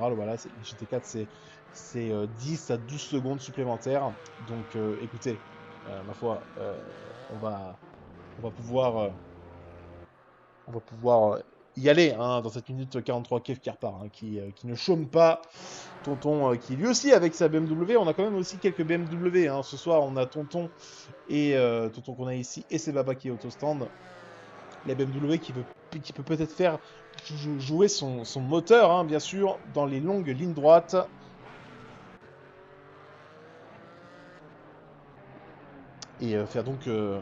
Voilà, GT4 c'est 10 à 12 secondes supplémentaires. Donc écoutez, ma foi, on va, on va pouvoir, on va pouvoir y aller hein, dans cette minute 43 Kev qui repart, hein, qui ne chôme pas. Tonton qui lui aussi avec sa BMW, on a quand même aussi quelques BMW. Hein. Ce soir on a Tonton et Tonton qu'on a ici et c'est Baba qui est autostand. La BMW qui peut peut-être faire jouer son moteur, hein, bien sûr, dans les longues lignes droites. Et faire donc de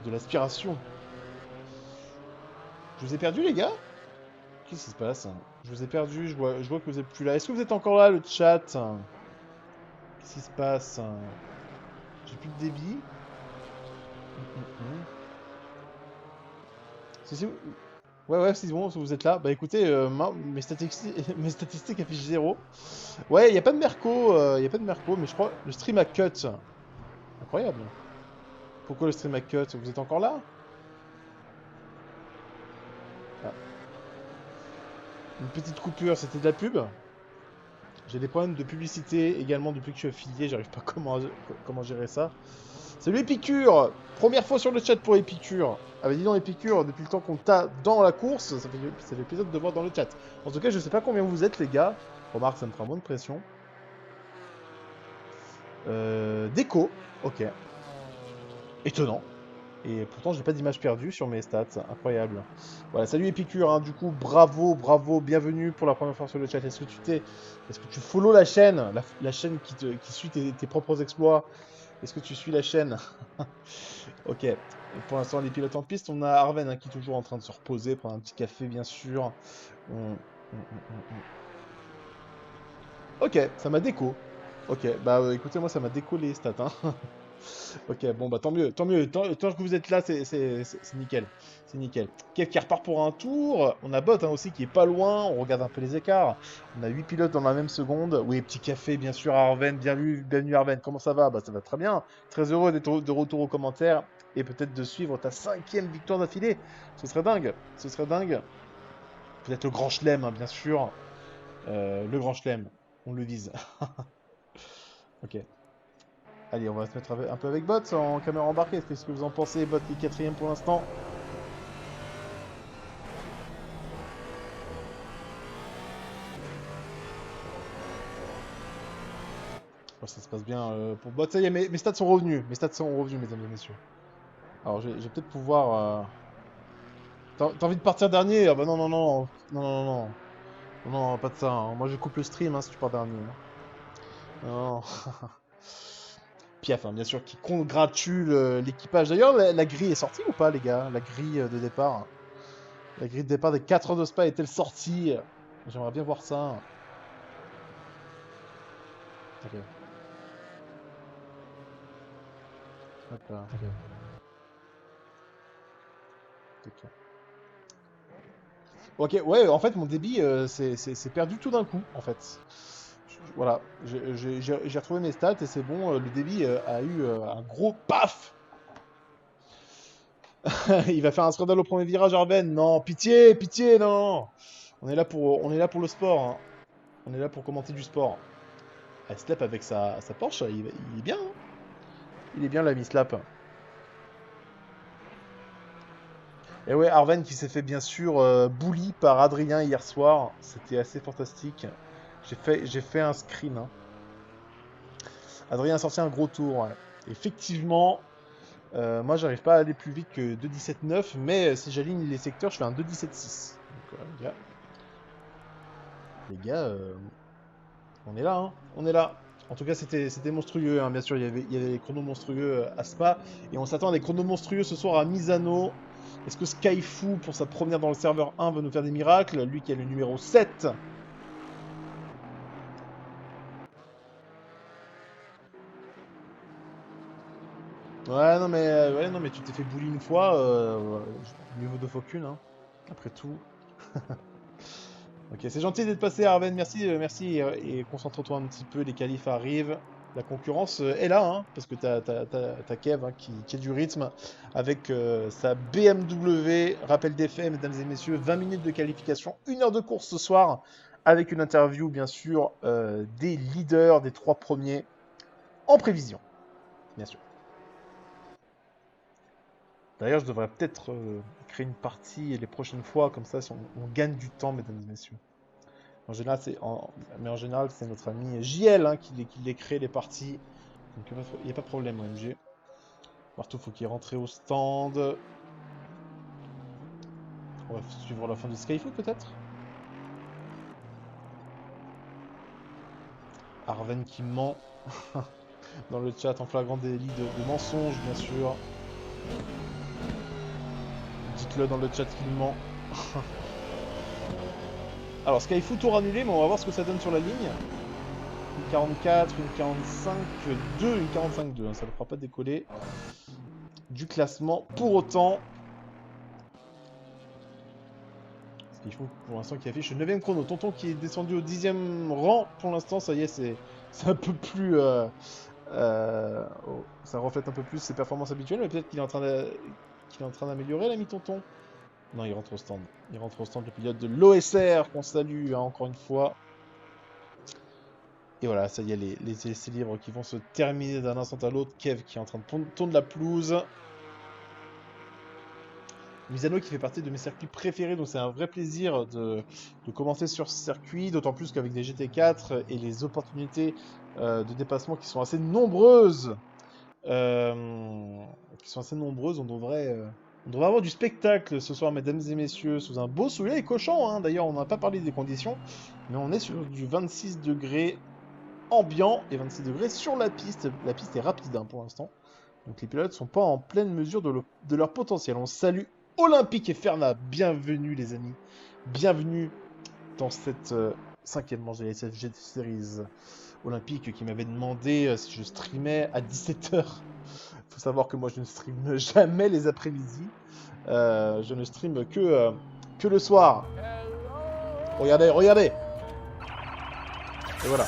l'aspiration. Je vous ai perdu les gars? Qu'est-ce qui se passe? Je vous ai perdu, je vois que vous êtes plus là. Est-ce que vous êtes encore là le chat? Qu'est-ce qui se passe? J'ai plus de débit. Hum. Si, ouais, c'est bon, vous êtes là. Bah écoutez, mes statistiques affichent 0. Ouais, il n'y a pas de Merco, y a pas de Merco, mais je crois le stream a cut. Incroyable. Pourquoi le stream a cut? Vous êtes encore là? Ah, une petite coupure, c'était de la pub? J'ai des problèmes de publicité également depuis que je suis affilié, j'arrive pas comment gérer ça. Salut Épicure! Première fois sur le chat pour Épicure. Ah bah dis donc Épicure, depuis le temps qu'on t'a dans la course, ça fait plaisir de te voir dans le chat. En tout cas, je sais pas combien vous êtes les gars. Remarque, ça me fera moins de pression. Déco, ok. Étonnant. Et pourtant, j'ai pas d'image perdue sur mes stats. Incroyable. Voilà, salut Épicure, hein, du coup, bravo, bienvenue pour la première fois sur le chat. Est-ce que tu follow la chaîne, la chaîne qui suit tes propres exploits? Est-ce que tu suis la chaîne? Ok. Et pour l'instant, les pilotes en piste, on a Arven hein, qui est toujours en train de se reposer, prendre un petit café, bien sûr. Ok, ça m'a déco. Ok, bah écoutez, moi ça m'a déco les stats. Hein. Ok, bon bah tant mieux, tant que vous êtes là, c'est nickel. C'est nickel. Kev qui repart pour un tour. On a Bot hein, aussi qui est pas loin, on regarde un peu les écarts. On a 8 pilotes dans la même seconde. Oui, petit café bien sûr à Arven, bienvenue Arven, comment ça va? Bah ça va très bien. Très heureux d'être de retour aux commentaires et peut-être de suivre ta 5e victoire d'affilée. Ce serait dingue, ce serait dingue. Peut-être le Grand Chelem, hein, bien sûr. Le Grand Chelem, on le vise. Ok. Allez, on va se mettre un peu avec Bot en caméra embarquée. Qu'est-ce que vous en pensez? Bot qui est 4ème pour l'instant. Oh, ça se passe bien pour Bot. Ça y est, mes stats sont revenus. Mes stats sont revenus, mesdames et messieurs. Alors, je vais peut-être pouvoir. T'as envie de partir dernier? Ah bah non, non, non. Non, non, non. Non, non, pas de ça. Hein. Moi, je coupe le stream hein, si tu pars dernier. Hein. Non. Piaf, hein, bien sûr, qui congratule l'équipage. D'ailleurs, la grille est sortie ou pas, les gars? La grille de départ. La grille de départ des 4 heures de Spa est-elle sortie? J'aimerais bien voir ça. Ok. Hop là. Ok. Ok, ouais, en fait, mon débit c'est perdu tout d'un coup, en fait. Voilà, j'ai retrouvé mes stats et c'est bon, le débit a eu un gros paf. Il va faire un scandale au premier virage, Arben. Non, pitié, pitié, non. On est là pour le sport. Hein. On est là pour commenter du sport. Ah, Slap avec sa Porsche, il est bien. Hein. Il est bien l'ami Slap. Et ouais, Arven qui s'est fait bien sûr bully par Adrien hier soir. C'était assez fantastique. J'ai fait un screen. Hein. Adrien a sorti un gros tour. Ouais. Effectivement, moi j'arrive pas à aller plus vite que 2,17,9, mais si j'aligne les secteurs, je fais un 2,17,6. Donc les gars on est là, hein, on est là. En tout cas, c'était monstrueux, hein. Bien sûr, il y avait les chronos monstrueux à Spa, et on s'attend à des chronos monstrueux ce soir à Misano. Est-ce que Skyfoo, pour sa première dans le serveur 1, va nous faire des miracles? Lui qui a le numéro 7. Ouais, non, mais tu t'es fait bully une fois, mieux vaut deux fois qu'une, hein. Après tout. Ok, c'est gentil d'être passé, Arven, merci, merci, et concentre-toi un petit peu, les qualifs arrivent. La concurrence est là, hein, parce que t'as Kev hein, qui a du rythme avec sa BMW. Rappel des faits, mesdames et messieurs, 20 minutes de qualification, 1 heure de course ce soir. avec une interview, bien sûr, des leaders, des 3 premiers, en prévision, bien sûr. D'ailleurs, je devrais peut-être créer une partie les prochaines fois, comme ça, si on gagne du temps, mesdames et messieurs. En général, mais en général, c'est notre ami JL hein, qui les crée, les parties. Donc, il n'y a pas de problème, OMG. Marteau, faut qu'il rentre au stand. On va suivre la fin du Skyfoot, peut-être. Arven qui ment dans le chat en flagrant délit de mensonge, bien sûr. Dites-le dans le chat qu'il ment. Alors, Skyfoot tour annulé, mais on va voir ce que ça donne sur la ligne. Une 44, une 45-2, une 45-2. Hein, ça ne le fera pas décoller du classement. Pour autant, Skyfoot, pour l'instant, qui affiche le 9ème chrono. Tonton qui est descendu au 10ème rang. Pour l'instant, ça y est, c'est un peu plus... ça reflète un peu plus ses performances habituelles, mais peut-être qu'il est en train d'améliorer l'ami Tonton. Non, il rentre au stand. Il rentre au stand, le pilote de l'OSR, qu'on salue hein, encore une fois. Et voilà, ça y est, les essais libres qui vont se terminer d'un instant à l'autre. Kev qui est en train de tourner la pelouse. Misano qui fait partie de mes circuits préférés, donc c'est un vrai plaisir de commencer sur ce circuit, d'autant plus qu'avec des GT4 et les opportunités de dépassement qui sont assez nombreuses. On devrait avoir du spectacle ce soir, mesdames et messieurs, sous un beau soleil cochon. Hein. D'ailleurs, on n'a pas parlé des conditions, mais on est sur du 26 degrés ambiant et 26 degrés sur la piste. La piste est rapide hein, pour l'instant. Donc les pilotes ne sont pas en pleine mesure de leur potentiel. On salue Olympique et Ferna. Bienvenue les amis. Bienvenue dans cette 5e manche de la SFG Series. Olympique qui m'avait demandé si je streamais à 17h. Faut savoir que moi je ne stream jamais les après-midi. Je ne stream que le soir. Regardez, regardez. Et voilà.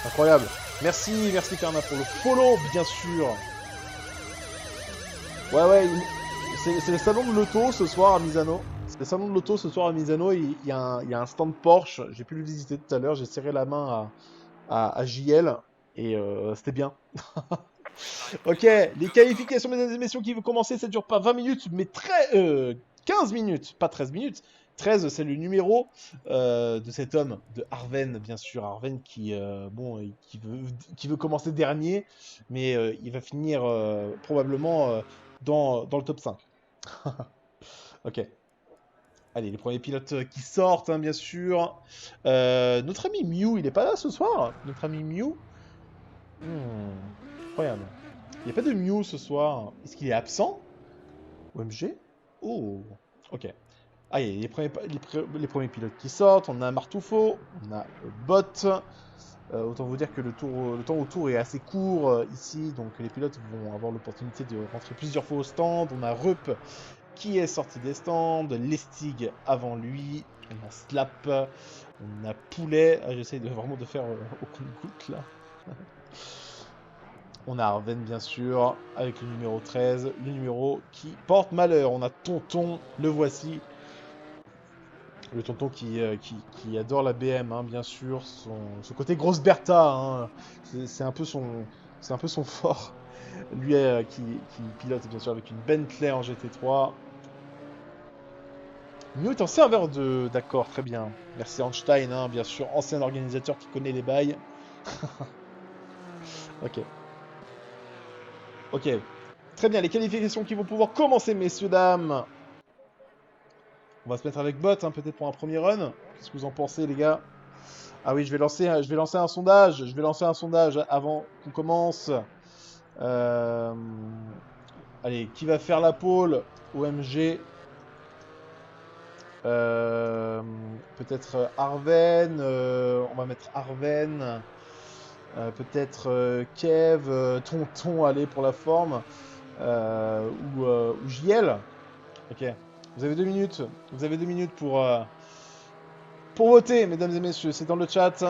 Incroyable. Merci Ferna pour le follow, bien sûr. Ouais, c'est le salon de l'auto ce soir à Misano. C'est le salon de l'auto ce soir à Misano. Il y a un stand Porsche. J'ai pu le visiter tout à l'heure. J'ai serré la main à JL et c'était bien. Ok, les qualifications, mesdames et messieurs, qui vont commencer. Ça dure pas 20 minutes, mais 15 minutes, pas 13 minutes. 13, c'est le numéro de cet homme, de Arven, bien sûr. Arven qui veut commencer dernier, mais il va finir probablement dans le top 5. Ok. Allez, les premiers pilotes qui sortent, hein, bien sûr. Notre ami Mew, il est pas là ce soir. Notre ami Mew. Incroyable. Il n'y a pas de Mew ce soir. Est-ce qu'il est absent? OMG? Oh, ok. Ah, il y a les premiers pilotes qui sortent. On a Martoufo, on a Bot. Autant vous dire que le temps autour est assez court ici, donc les pilotes vont avoir l'opportunité de rentrer plusieurs fois au stand. On a Rup qui est sorti des stands, Lestig avant lui, on a Slap, on a Poulet. Ah, j'essaye vraiment de faire au compte-goutte là. On a Arven bien sûr, avec le numéro 13, le numéro qui porte malheur. On a Tonton, le voici. Le tonton qui adore la BM, hein, bien sûr. Ce côté grosse Bertha, hein, c'est un peu son fort. Lui qui pilote bien sûr avec une Bentley en GT3. Mew est un serveur d'accord, très bien. Merci Einstein, hein, bien sûr, ancien organisateur qui connaît les bails. Ok. Ok. Très bien, les qualifications qui vont pouvoir commencer, messieurs, dames. On va se mettre avec Bot, hein, peut-être pour un premier run. Qu'est-ce que vous en pensez, les gars? Ah oui, je vais lancer un sondage. Je vais lancer un sondage avant qu'on commence. Allez, qui va faire la pole? OMG. Peut-être Arven. On va mettre Arven. Peut-être Kev, Tonton, allez, pour la forme. Ou JL. Ok. Vous avez 2 minutes. Vous avez 2 minutes pour voter, mesdames et messieurs. C'est dans le chat.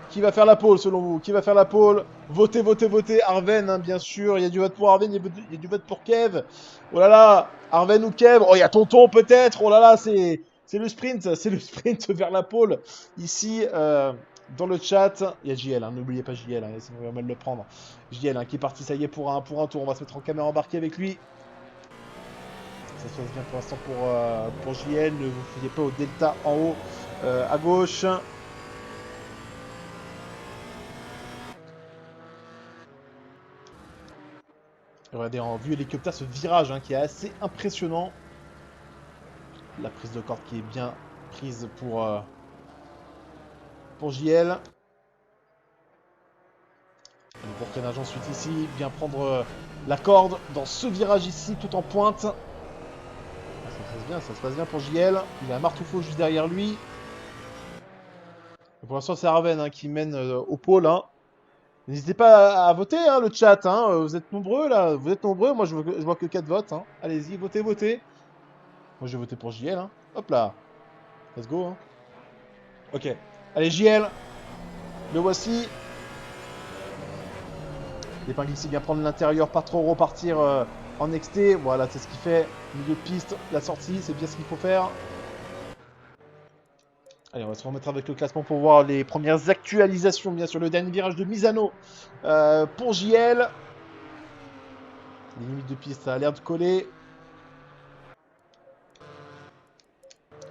Qui va faire la pole selon vous? Qui va faire la pole? Votez, votez, votez. Arven, hein, bien sûr. Il y a du vote pour Arven, il y a du vote pour Kev. Oh là là, Arven ou Kev? Oh, il y a Tonton peut-être. Oh là là, c'est c'est le sprint vers la pole. Ici, dans le chat, il y a JL, hein, n'oubliez pas JL, hein, sinon il va mal le prendre. JL qui est parti, ça y est, pour un tour. On va se mettre en caméra embarquée avec lui. Ça se passe bien pour l'instant pour JL. Ne vous fiez pas au delta en haut à gauche. Regardez en vue hélicoptère ce virage qui est assez impressionnant. La prise de corde qui est bien prise pour JL. Le pourquenage ensuite ici, bien prendre la corde dans ce virage ici tout en pointe. Ça se passe bien pour JL. Il a Martoufo juste derrière lui. Et pour l'instant c'est Arven qui mène au pôle. N'hésitez pas à voter le chat. Vous êtes nombreux là, vous êtes nombreux. Moi je vois que 4 votes. Allez-y, votez, votez. Moi je vais voter pour JL. Hop là. Let's go. Ok. Allez JL. Le voici. L'épingle ici vient prendre l'intérieur, pas trop repartir en XT. Voilà, c'est ce qu'il fait. Milieu de piste, la sortie, c'est bien ce qu'il faut faire. Allez, on va se remettre avec le classement pour voir les premières actualisations, bien sûr. Le dernier virage de Misano pour JL. Les limites de piste, ça a l'air de coller.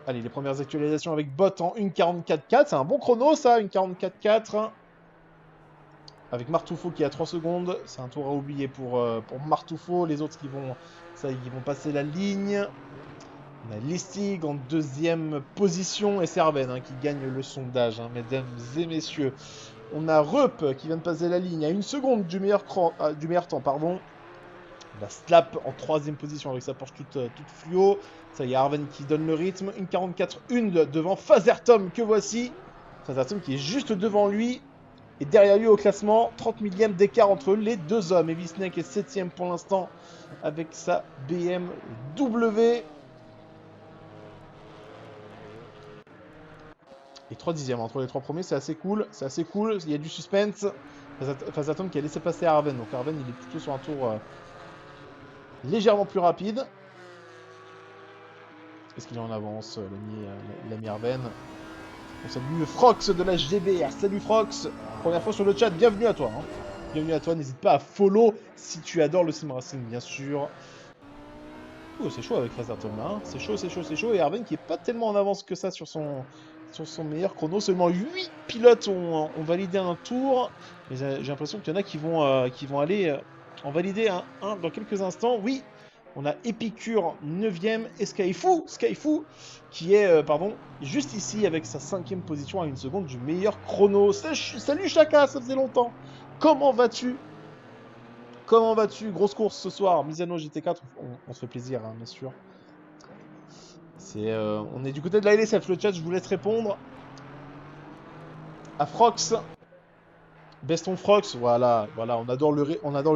Allez, les premières actualisations avec Bot en 1.44.4. C'est un bon chrono, ça, 1.44.4. Avec Martoufo qui a 3 secondes. C'est un tour à oublier pour Martoufo. Les autres qui vont passer la ligne. On a Listig en deuxième position et c'est Arven qui gagne le sondage, mesdames et messieurs. On a Reup qui vient de passer la ligne à 1 seconde du meilleur temps. Pardon. On a Slap en troisième position avec sa Porsche toute fluo. Ça y est, Arven qui donne le rythme. 1.44.1 devant Fazertom que voici. Fazertom qui est juste devant lui. Et derrière lui au classement, 30 millièmes d'écart entre les deux hommes. Heavy Snake est 7ème pour l'instant avec sa BMW. Et 3 dixièmes entre les 3 premiers, c'est assez cool. Il y a du suspense. Fazatom qui a laissé passer Arven. Donc Arven, il est plutôt sur un tour légèrement plus rapide. Est-ce qu'il est en avance, l'ami Arven? On salue Frox de la GBR. Salut Frox. Première fois sur le chat, bienvenue à toi. Bienvenue à toi. N'hésite pas à follow si tu adores le sim racing, bien sûr. Oh, c'est chaud avec Fazatom là. C'est chaud. Et Arven qui est pas tellement en avance que ça sur son meilleur chrono. Seulement 8 pilotes ont validé un tour. Mais j'ai l'impression qu'il y en a qui vont aller en valider un dans quelques instants. Oui, on a Epicure 9ème et Skyfoo qui est juste ici avec sa 5ème position à 1 seconde du meilleur chrono. Salut Chaka, ça faisait longtemps. Comment vas-tu? Grosse course ce soir. Misano GT4, on se fait plaisir, bien sûr. On est du côté de la LSF, le chat, je vous laisse répondre. À Frox. Beston Frox, voilà, on adore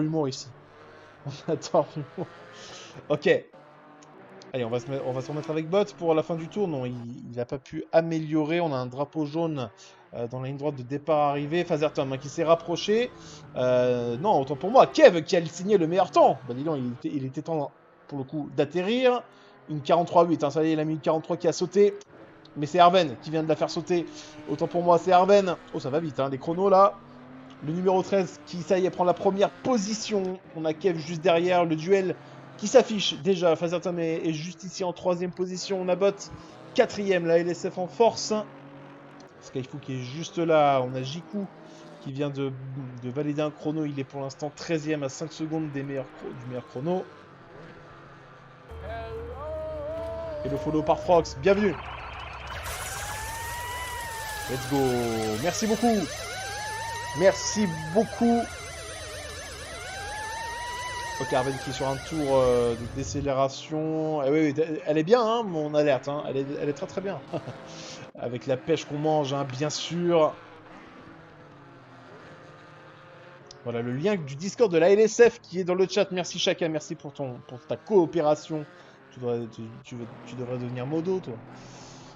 l'humour ici. On adore l'humour. Ok. Allez, on va se remettre avec Bot pour la fin du tour. Non, il n'a pas pu améliorer. On a un drapeau jaune dans la ligne droite de départ-arrivée. Fazertom qui s'est rapproché. Non, autant pour moi. Kev qui a signé le meilleur temps. Bah dis donc, il était temps pour le coup d'atterrir. Une 43.8, ça y est, il a mis une 43 qui a sauté. Mais c'est Arven qui vient de la faire sauter. Autant pour moi, c'est Arven. Oh, ça va vite, les chronos là. Le numéro 13 qui, ça y est, prend la première position. On a Kev juste derrière. Le duel qui s'affiche déjà. Fazertom est juste ici en 3ème position. On a Bot 4ème, la LSF en force. Skyfoo qui est juste là. On a Jiku qui vient de valider un chrono. Il est pour l'instant 13ème à 5 secondes du meilleur chrono. Et le follow par Frox. Bienvenue. Let's go. Merci beaucoup. Ok, Arven qui est sur un tour de décélération. Oui, elle est bien, mon alerte. Elle est très très bien. Avec la pêche qu'on mange, bien sûr. Voilà, le lien du Discord de la LSF qui est dans le chat. Merci Chaka, merci pour ta coopération. Tu devrais devenir modo, toi.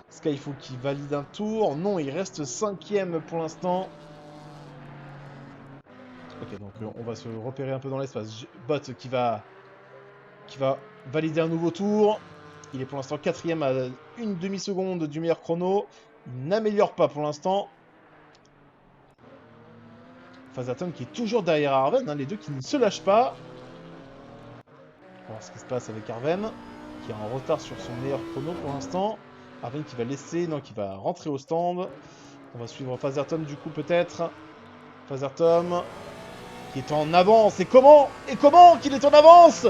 Skyfoo qui valide un tour. Non, il reste 5ème pour l'instant. Ok, donc on va se repérer un peu dans l'espace. Bot qui va valider un nouveau tour. Il est pour l'instant 4ème à une demi-seconde du meilleur chrono. Il n'améliore pas pour l'instant. Fatherton qui est toujours derrière Arven, hein, les deux qui ne se lâchent pas. On va voir ce qui se passe avec Arven, qui est en retard sur son meilleur chrono pour l'instant. Arven qui va laisser, non, qui va rentrer au stand. On va suivre Fatherton du coup peut-être. Fatherton qui est en avance. Et comment qu'il est en avance?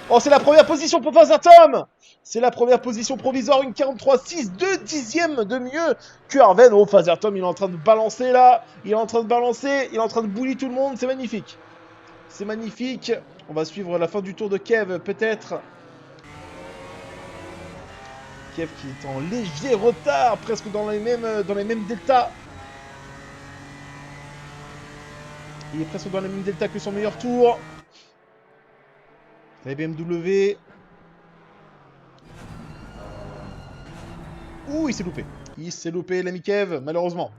Oh, c'est la première position pour Fatherton. C'est la première position provisoire, une 43,6, 2 dixièmes de mieux que Arven. Oh, Fatherton, il est en train de balancer là. Il est en train de balancer, il est en train de bully tout le monde. C'est magnifique. C'est magnifique. On va suivre la fin du tour de Kev, peut-être. Kev qui est en léger retard, presque dans les mêmes deltas. Il est presque dans les mêmes deltas que son meilleur tour. La BMW. Ouh, il s'est loupé. Il s'est loupé, l'ami Kev. Malheureusement.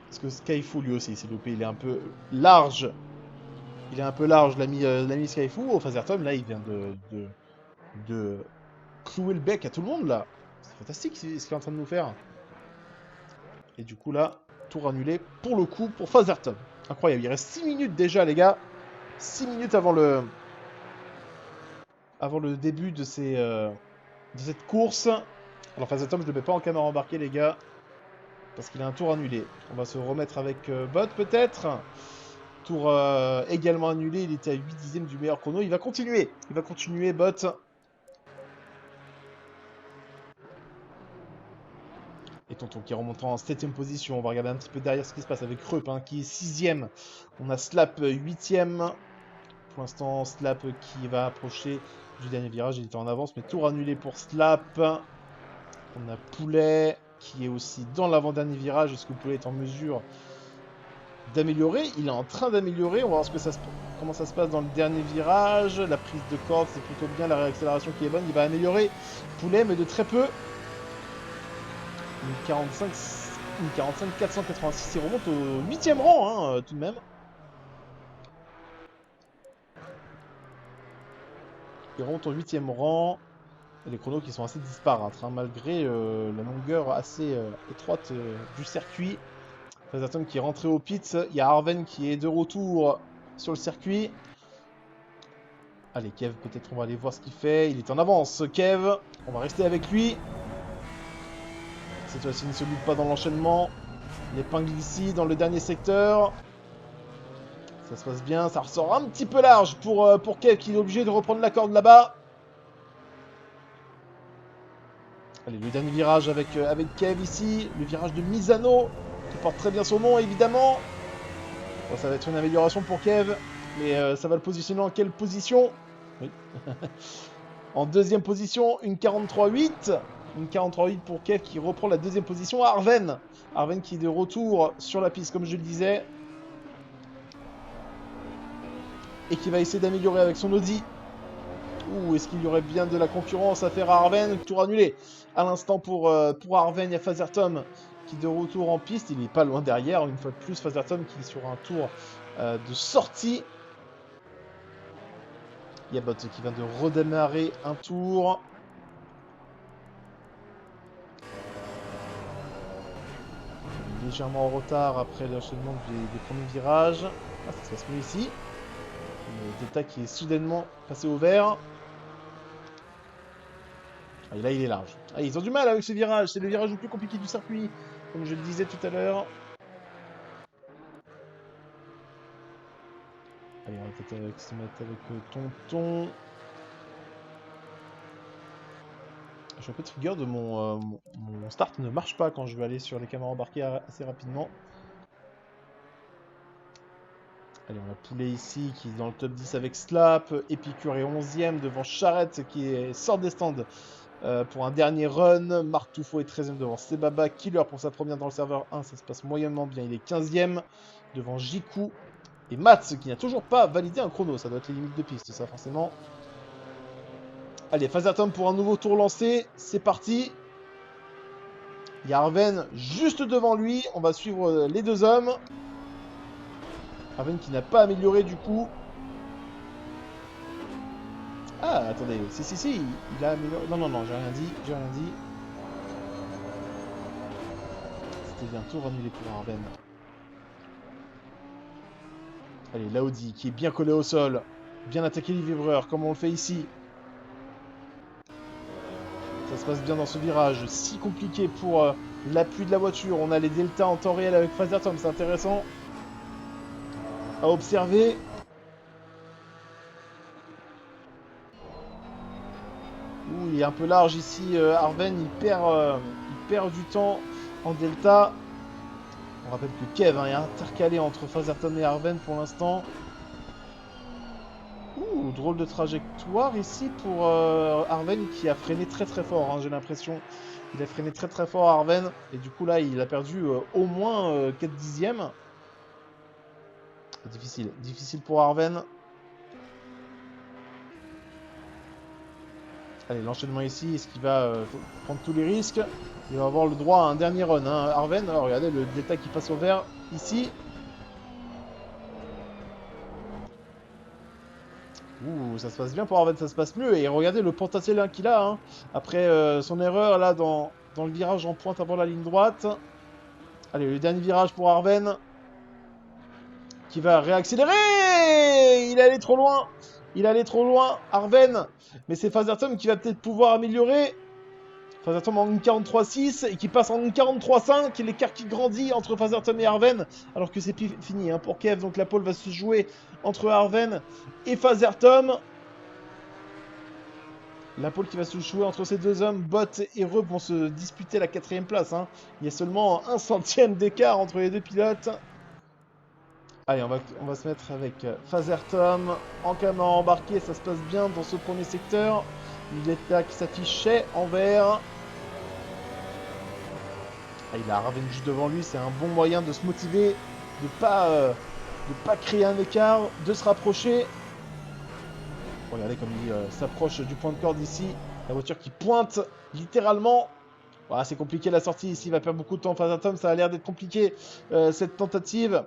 Parce que Skyfoo, lui aussi, il s'est loupé. Il est un peu large. L'ami Skyfoo. Au Fatherton, là, il vient de clouer le bec à tout le monde, là. C'est fantastique ce qu'il est en train de nous faire. Et du coup, là, tour annulé pour le coup pour Fatherton. Incroyable. Il reste 6 minutes déjà, les gars. 6 minutes avant le début de cette course. Alors Fatherton, je ne le mets pas en caméra embarquée, les gars, parce qu'il a un tour annulé. On va se remettre avec Bot, peut-être. Tour également annulé. Il était à 8 dixièmes du meilleur chrono. Il va continuer, Bot. Et Tonton qui remonte en 7ème position. On va regarder un petit peu derrière ce qui se passe avec Reup, hein, qui est 6ème. On a Slap 8ème. Pour l'instant, Slap qui va approcher du dernier virage. Il était en avance, mais tour annulé pour Slap. On a Poulet qui est aussi dans l'avant-dernier virage. Est-ce que Poulet est en mesure d'améliorer? Il est en train d'améliorer. On va voir comment ça se passe dans le dernier virage. La prise de corde, c'est plutôt bien. La réaccélération qui est bonne. Il va améliorer Poulet, mais de très peu. Une 45 486. Il remonte au 8ème rang, hein, tout de même. Il remonte au 8ème rang. Et les chronos qui sont assez disparates, hein, malgré la longueur assez étroite du circuit. Fatherton qui est rentré au pit. Il y a Arven qui est de retour sur le circuit. Allez, Kev, peut-être on va aller voir ce qu'il fait. Il est en avance, Kev. On va rester avec lui. Cette fois-ci, il ne se loupe pas dans l'enchaînement. L'épingle ici, dans le dernier secteur. Ça se passe bien. Ça ressort un petit peu large pour Kev qui est obligé de reprendre la corde là-bas. Allez, le dernier virage avec Kev ici. Le virage de Misano, qui porte très bien son nom, évidemment. Bon, ça va être une amélioration pour Kev. Mais ça va le positionner en quelle position? Oui. En deuxième position, une 43,8. Une 43,8 pour Kev qui reprend la deuxième position. Arven qui est de retour sur la piste, comme je le disais. Et qui va essayer d'améliorer avec son Audi. Ouh, est-ce qu'il y aurait bien de la concurrence à faire à Arven? Tour annulé. À l'instant pour Arven, il y a Fatherton qui est de retour en piste. Il n'est pas loin derrière. Une fois de plus, Fatherton qui est sur un tour de sortie. Il y a Bot qui vient de redémarrer un tour. Légèrement en retard après l'enchaînement des premiers virages. Ah, ça se passe mieux ici. Le Delta qui est soudainement passé au vert. Ah, et là, il est large. Ah, ils ont du mal avec ce virage. C'est le virage le plus compliqué du circuit, comme je le disais tout à l'heure. Allez, on va peut-être se mettre avec Tonton. Je suis un peu trigger de mon start ne marche pas quand je vais aller sur les caméras embarquées assez rapidement. Allez, on a Poulet ici qui est dans le top 10 avec Slap. Epicure est 11ème devant Charrette qui sort des stands pour un dernier run. Marc Touffaut est 13ème devant Sebaba. Killer pour sa première dans le serveur 1, ça se passe moyennement bien. Il est 15ème devant Jiku. Et Mats qui n'a toujours pas validé un chrono. Ça doit être les limites de piste, ça forcément. Allez, Fatherton pour un nouveau tour lancé. C'est parti. Il y a Arven juste devant lui. On va suivre les deux hommes. Arven qui n'a pas amélioré du coup. Ah, attendez, si, il a amélioré... Non, non, non, j'ai rien dit, j'ai rien dit. C'était bien tour annulé pour Arven. Allez, l'Audi qui est bien collé au sol. Bien attaquer les vibreurs, comme on le fait ici. Ça se passe bien dans ce virage. Si compliqué pour l'appui de la voiture. On a les deltas en temps réel avec Fraser Tom, c'est intéressant à observer. Ouh, il est un peu large ici, Arven. Il perd du temps en delta. On rappelle que Kev est intercalé entre Fazerton et Arven pour l'instant. Ouh, drôle de trajectoire ici pour Arven qui a freiné très très fort, hein, j'ai l'impression. Il a freiné très très fort Arven. Et du coup là, il a perdu au moins 4 dixièmes. Difficile, difficile pour Arven. Allez, l'enchaînement ici, est-ce qu'il va prendre tous les risques? Il va avoir le droit à un dernier run, hein, Arven. Alors regardez le delta qui passe au vert ici. Ouh, ça se passe bien pour Arven, ça se passe mieux. Et regardez le potentiel hein, qu'il a, hein, après son erreur là dans le virage en pointe avant la ligne droite. Allez, le dernier virage pour Arven, qui va réaccélérer. Il est allé trop loin. Il est allé trop loin, Arven. Mais c'est Fazerton qui va peut-être pouvoir améliorer. Fazerton en 1.43.6 et qui passe en 1.43.5. L'écart qui grandit entre Fazerton et Arven. Alors que c'est fini hein, pour Kev. Donc la pole va se jouer entre Arven et Fazerton. La pole qui va se jouer entre ces deux hommes, Bott et Reup, vont se disputer la 4ème place. Hein. Il y a seulement 1 centième d'écart entre les deux pilotes. Allez, on va se mettre avec Fazerton en caméra embarquée. Ça se passe bien dans ce premier secteur. Il est là qui s'affichait en vert. Ah, il a Arven juste devant lui. C'est un bon moyen de se motiver, de pas créer un écart, de se rapprocher. Regardez comme il s'approche du point de corde ici. La voiture qui pointe littéralement. Voilà, c'est compliqué la sortie ici, il va perdre beaucoup de temps face à Tom, ça a l'air d'être compliqué cette tentative.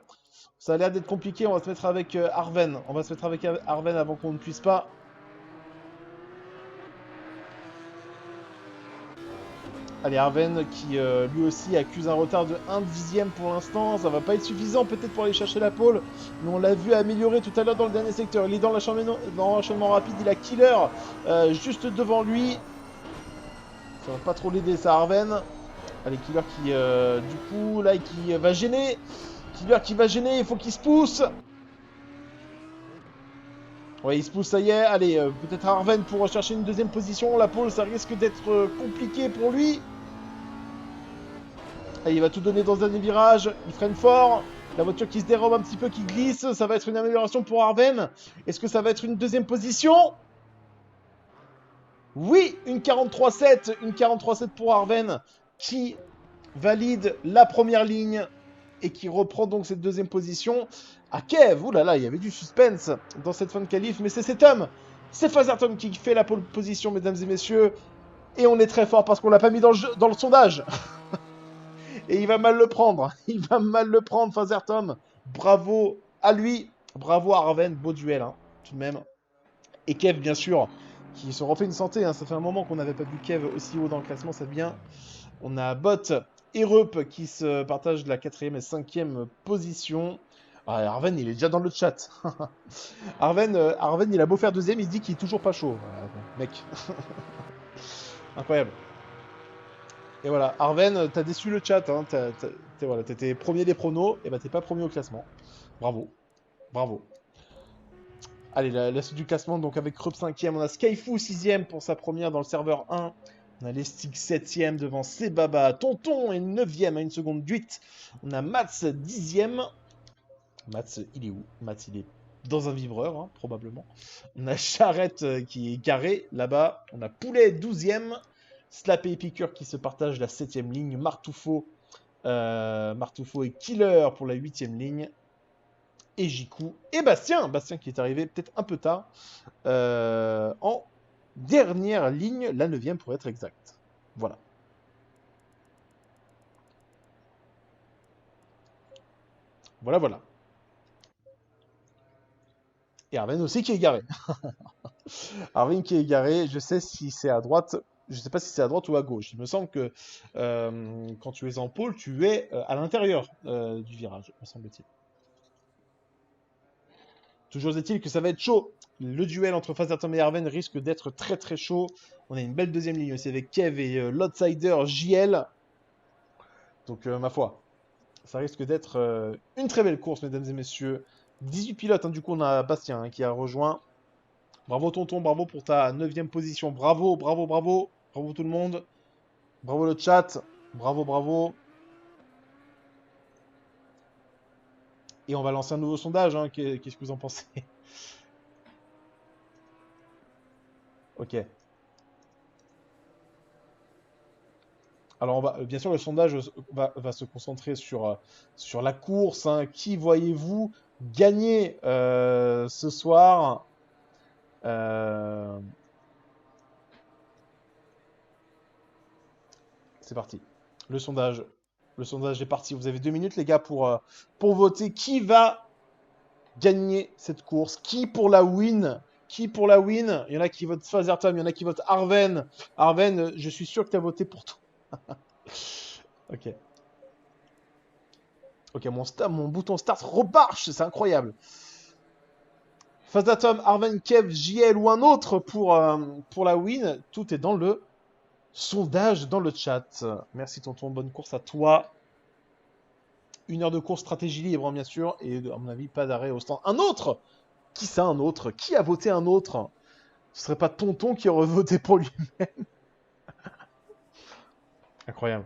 Ça a l'air d'être compliqué, on va se mettre avec Arven. On va se mettre avec Arven avant qu'on ne puisse pas. Allez, Arven qui lui aussi accuse un retard de 1 dixième pour l'instant. Ça va pas être suffisant peut-être pour aller chercher la pole. Mais on l'a vu améliorer tout à l'heure dans le dernier secteur. Il est dans l'enchaînement rapide, il a Killer juste devant lui. Ça va pas trop l'aider ça, Arven. Allez, Killer qui, du coup, là, qui va gêner. Killer qui va gêner, il faut qu'il se pousse. Ouais, il se pousse, ça y est. Allez, peut-être Arven pour rechercher une deuxième position. La pole, ça risque d'être compliqué pour lui. Allez, il va tout donner dans le dernier virage. Il freine fort. La voiture qui se dérobe un petit peu, qui glisse. Ça va être une amélioration pour Arven. Est-ce que ça va être une deuxième position? Oui, une 43.7. Une 43.7 pour Arven qui valide la première ligne et qui reprend donc cette deuxième position à Kev. Ouh là là, il y avait du suspense dans cette fin de qualif, mais c'est cet homme, c'est Fazerton qui fait la pole position, mesdames et messieurs, et on est très fort parce qu'on l'a pas mis dans le sondage. Et il va mal le prendre, il va mal le prendre, Fazerton. Bravo à lui, bravo à Arven, beau duel, hein, tout de même. Et Kev, bien sûr, qui se refait une santé, hein. Ça fait un moment qu'on n'avait pas vu Kev aussi haut dans le classement, c'est bien. On a Bott et Reup qui se partagent la 4ème et 5ème position. Ah, Arven, il est déjà dans le chat. Arven, il a beau faire deuxième, il se dit qu'il est toujours pas chaud. Mec, incroyable. Et voilà, Arven, t'as déçu le chat. Hein. Voilà, t'étais premier des pronos, et bah t'es pas premier au classement. Bravo, bravo. Allez, la suite du classement, donc avec Reup 5ème, on a Skyfoo 6ème pour sa première dans le serveur 1. On a Lestig 7ème devant Sebaba. Tonton est 9ème à 1 seconde 8. On a Mats 10ème. Mats, il est où? Mats, il est dans un vibreur, hein, probablement. On a Charrette qui est garé là-bas. On a Poulet 12ème. Slap et Epicure qui se partagent la 7ème ligne. Martoufo et Killer pour la 8ème ligne. Et Jiku et Bastien. Bastien qui est arrivé peut-être un peu tard. En dernière ligne, la 9ème pour être exact. Voilà. Voilà, voilà. Et Arven aussi qui est égaré. Arven qui est égaré, je sais si c'est à droite, je sais pas si c'est à droite ou à gauche. Il me semble que quand tu es en pôle, tu es à l'intérieur du virage, me semble-t-il. Toujours est-il que ça va être chaud. Le duel entre Phasmatom et Arven risque d'être très très chaud. On a une belle deuxième ligne aussi avec Kev et l'outsider JL. Donc ma foi, ça risque d'être une très belle course, mesdames et messieurs. 18 pilotes, hein, du coup on a Bastien hein, qui a rejoint. Bravo tonton, bravo pour ta 9ème position. Bravo, bravo, bravo. Bravo tout le monde. Bravo le chat. Bravo, bravo. Et on va lancer un nouveau sondage. Hein. Qu'est-ce que vous en pensez? Ok. Alors, bien sûr, le sondage va se concentrer sur la course. Hein. Qui voyez-vous gagner ce soir? C'est parti. Le sondage. Le sondage est parti. Vous avez 2 minutes, les gars, pour voter. Qui va gagner cette course? Qui pour la win? Qui pour la win? Il y en a qui votent Phasmatom, il y en a qui votent Arven. Arven, je suis sûr que tu as voté pour toi. Ok. Ok, mon bouton start remarche, c'est incroyable. Phasmatom, Arven, Kev, JL ou un autre pour la win. Tout est dans le sondage, dans le chat. Merci tonton, bonne course à toi. 1 heure de course, stratégie libre, hein, bien sûr. Et à mon avis, pas d'arrêt au stand. Un autre? Qui ça, un autre? Qui a voté un autre? Ce serait pas tonton qui aurait voté pour lui-même? Incroyable.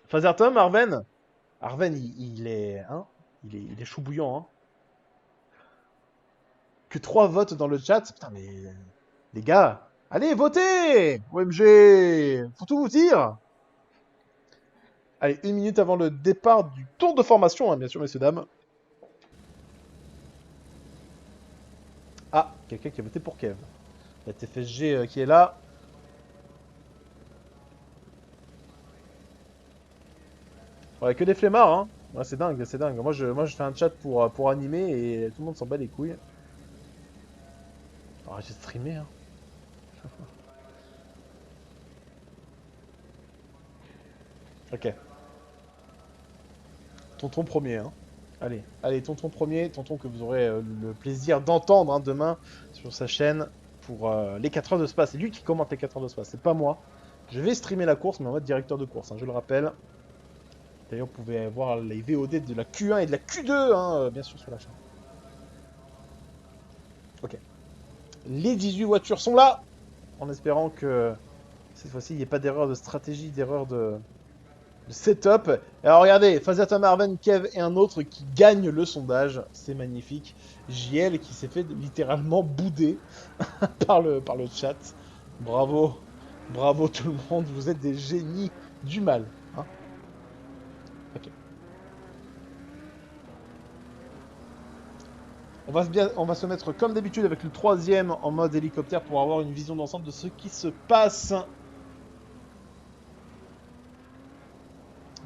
Phasmatom, Arven? Arven, il est, hein, il est chou bouillant. Hein. Que 3 votes dans le chat. Putain, mais les gars, allez, votez! OMG! Faut tout vous dire! Allez, 1 minute avant le départ du tour de formation, hein, bien sûr, messieurs, dames. Ah, quelqu'un qui a voté pour Kev. La TFSG qui est là. Ouais, que des flemmards, hein. Ouais, c'est dingue, c'est dingue. Moi, je fais un chat pour animer et tout le monde s'en bat les couilles. Alors, j'ai streamé, hein. Ok. Tonton premier, hein. Allez, allez, tonton premier, tonton que vous aurez le plaisir d'entendre hein, demain sur sa chaîne pour les 4 heures de Spa. C'est lui qui commente les 4 heures de Spa, c'est pas moi. Je vais streamer la course, mais en mode directeur de course, hein, je le rappelle. D'ailleurs, vous pouvez voir les VOD de la Q1 et de la Q2, hein, bien sûr, sur la chaîne. Ok. Les 18 voitures sont là, en espérant que cette fois-ci, il n'y ait pas d'erreur de stratégie, d'erreur de setup. Alors regardez, Phasmatom, Arven, Kev et un autre qui gagne le sondage. C'est magnifique. JL qui s'est fait littéralement bouder par le chat. Bravo. Bravo tout le monde. Vous êtes des génies du mal. Hein. Ok. On va se mettre comme d'habitude avec le 3ème en mode hélicoptère pour avoir une vision d'ensemble de ce qui se passe.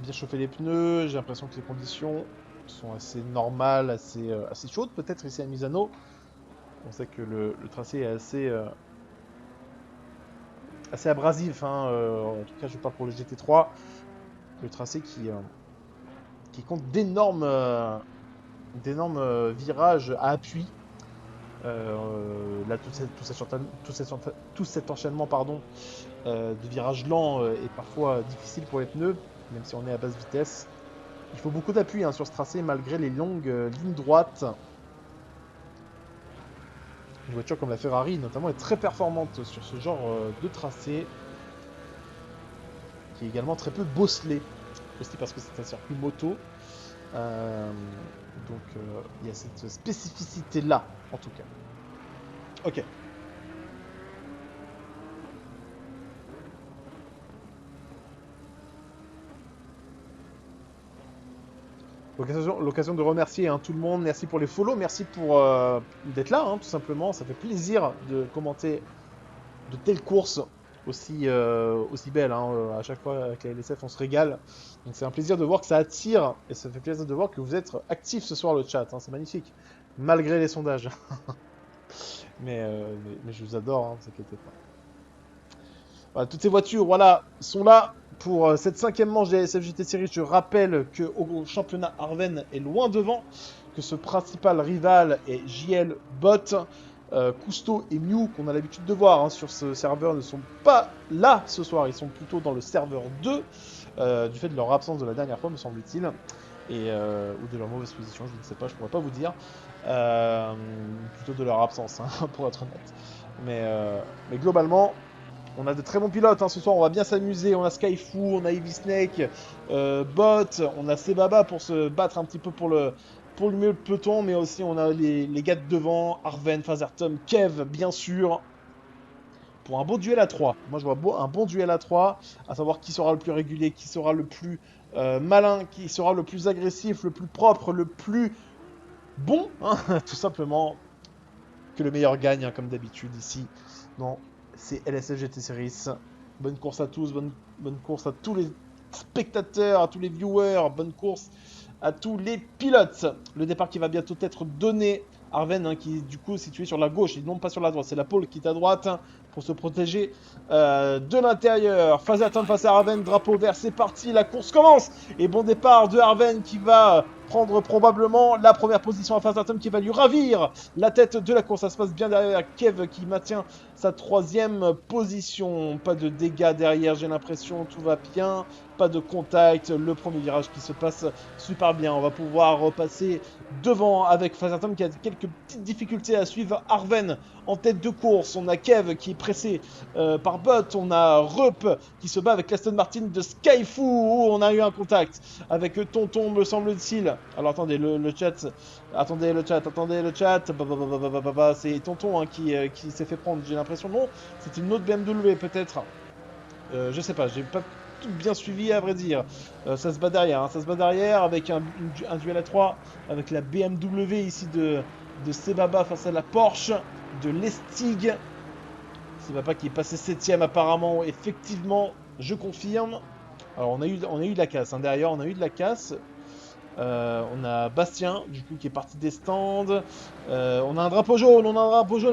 Bien chauffer les pneus, j'ai l'impression que les conditions sont assez normales, assez chaudes peut-être ici à Misano. On sait que le tracé est assez abrasif, hein, en tout cas je parle pour le GT3. Le tracé qui compte d'énormes virages à appui. Là, tout cet enchaînement pardon, de virages lents est parfois difficile pour les pneus, même si on est à basse vitesse. Il faut beaucoup d'appui hein, sur ce tracé malgré les longues lignes droites. Une voiture comme la Ferrari notamment est très performante sur ce genre de tracé, qui est également très peu bosselé, aussi parce que c'est un circuit moto. Donc il y a cette spécificité là en tout cas. Ok. L'occasion de remercier hein, tout le monde. Merci pour les follow, merci pour d'être là, hein, tout simplement. Ça fait plaisir de commenter de telles courses aussi belles. Hein. À chaque fois avec la LSF, on se régale. Donc c'est un plaisir de voir que ça attire et ça fait plaisir de voir que vous êtes actifs ce soir le chat. Hein. C'est magnifique, malgré les sondages. Mais je vous adore, hein, ne vous inquiétez pas. Voilà, toutes ces voitures, voilà, sont là pour cette cinquième manche des SFGT Series. Je rappelle qu'au championnat Arven est loin devant, que ce principal rival est JL Bot. Cousteau et Mew, qu'on a l'habitude de voir hein, sur ce serveur, ne sont pas là ce soir. Ils sont plutôt dans le serveur 2, du fait de leur absence de la dernière fois, me semble-t-il. Ou de leur mauvaise position, je ne sais pas, je ne pourrais pas vous dire. Plutôt de leur absence, hein, pour être honnête. Mais globalement, on a de très bons pilotes, hein. Ce soir on va bien s'amuser, on a Skyfoo, on a Heavy Snake, Bot, on a Sebaba pour se battre un petit peu pour le milieu de peloton, mais aussi on a les gars de devant, Arven, Fazertom, Kev bien sûr, pour un beau duel à 3. Moi je vois un bon duel à 3, à savoir qui sera le plus régulier, qui sera le plus malin, qui sera le plus agressif, le plus propre, le plus bon, hein, tout simplement, que le meilleur gagne, hein, comme d'habitude ici. Non, c'est LSF GT Series. Bonne course à tous, bonne course à tous les spectateurs, à tous les viewers, bonne course à tous les pilotes. Le départ qui va bientôt être donné. Arven, hein, qui est du coup situé sur la gauche et non pas sur la droite. C'est la pole qui est à droite, hein, pour se protéger de l'intérieur. Phase attente face à Arven, drapeau vert, c'est parti, la course commence. Et bon départ de Arven qui va prendre probablement la première position à Phase attente qui va lui ravir la tête de la course. Ça se passe bien derrière Kev qui maintient sa troisième position. Pas de dégâts derrière, j'ai l'impression, tout va bien. Pas de contact, le premier virage qui se passe super bien. On va pouvoir repasser devant avec Fazatom qui a quelques petites difficultés à suivre Arven en tête de course. On a Kev qui est pressé par Bot. On a Rup qui se bat avec l'Aston Martin de Skyfoo. On a eu un contact avec Tonton, me semble-t-il. Alors attendez, le chat. Attendez le chat. C'est Tonton, hein, qui s'est fait prendre. J'ai l'impression, non, c'était une autre BMW peut-être. Je sais pas, j'ai pas tout bien suivi à vrai dire. Ça se bat derrière, hein, ça se bat derrière avec un duel à 3 avec la BMW ici de Sebaba face à la Porsche de Lestig. Sebaba qui est passé 7ème apparemment, effectivement, je confirme. Alors on a eu de la casse, hein, derrière on a eu de la casse. On a Bastien, du coup, qui est parti des stands. On a un drapeau jaune,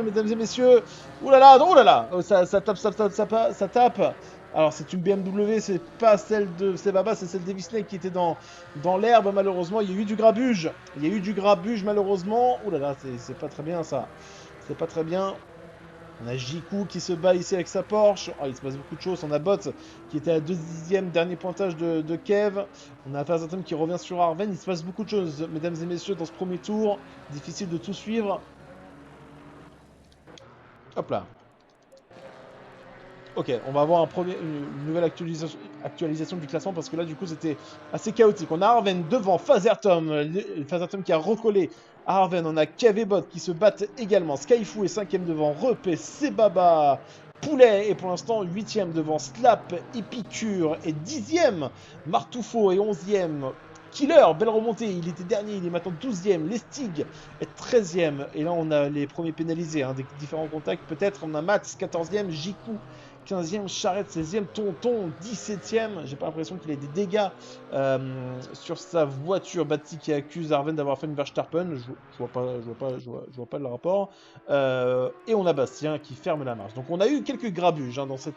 mesdames et messieurs. Ouh là là, ça tape. Alors, c'est une BMW, c'est pas celle de Sebaba, c'est celle d'Heavy Snake qui était dans l'herbe, malheureusement. Il y a eu du grabuge. Malheureusement. Ouh là là, c'est pas très bien, ça. C'est pas très bien. On a Jiku qui se bat ici avec sa Porsche. Oh, il se passe beaucoup de choses. On a Bot qui était à 2/10e, dernier pointage de Kev. On a Fazatom qui revient sur Arven. Il se passe beaucoup de choses, mesdames et messieurs, dans ce premier tour. Difficile de tout suivre. Hop là. Ok, on va avoir une nouvelle actualisation du classement parce que là, du coup, c'était assez chaotique. On a Arven devant Fazertom qui a recollé à Arven. On a Kev et Bot qui se battent également. Skyfoo est 5ème devant Rup et Sebaba. Poulet est pour l'instant 8ème devant Slap, Epicure et 10ème. Martoufo est 11ème. Killer, belle remontée, il était dernier, il est maintenant 12ème. Lestig est 13ème. Et là, on a les premiers pénalisés, hein, des différents contacts. Peut-être, on a Max 14ème, Jiku 15ème, Charrette 16ème, Tonton 17ème. J'ai pas l'impression qu'il ait des dégâts sur sa voiture. Batti qui accuse Arven d'avoir fait une Verstappen. Je vois pas le rapport. Et on a Bastien qui ferme la marche. Donc on a eu quelques grabuges, hein, dans ce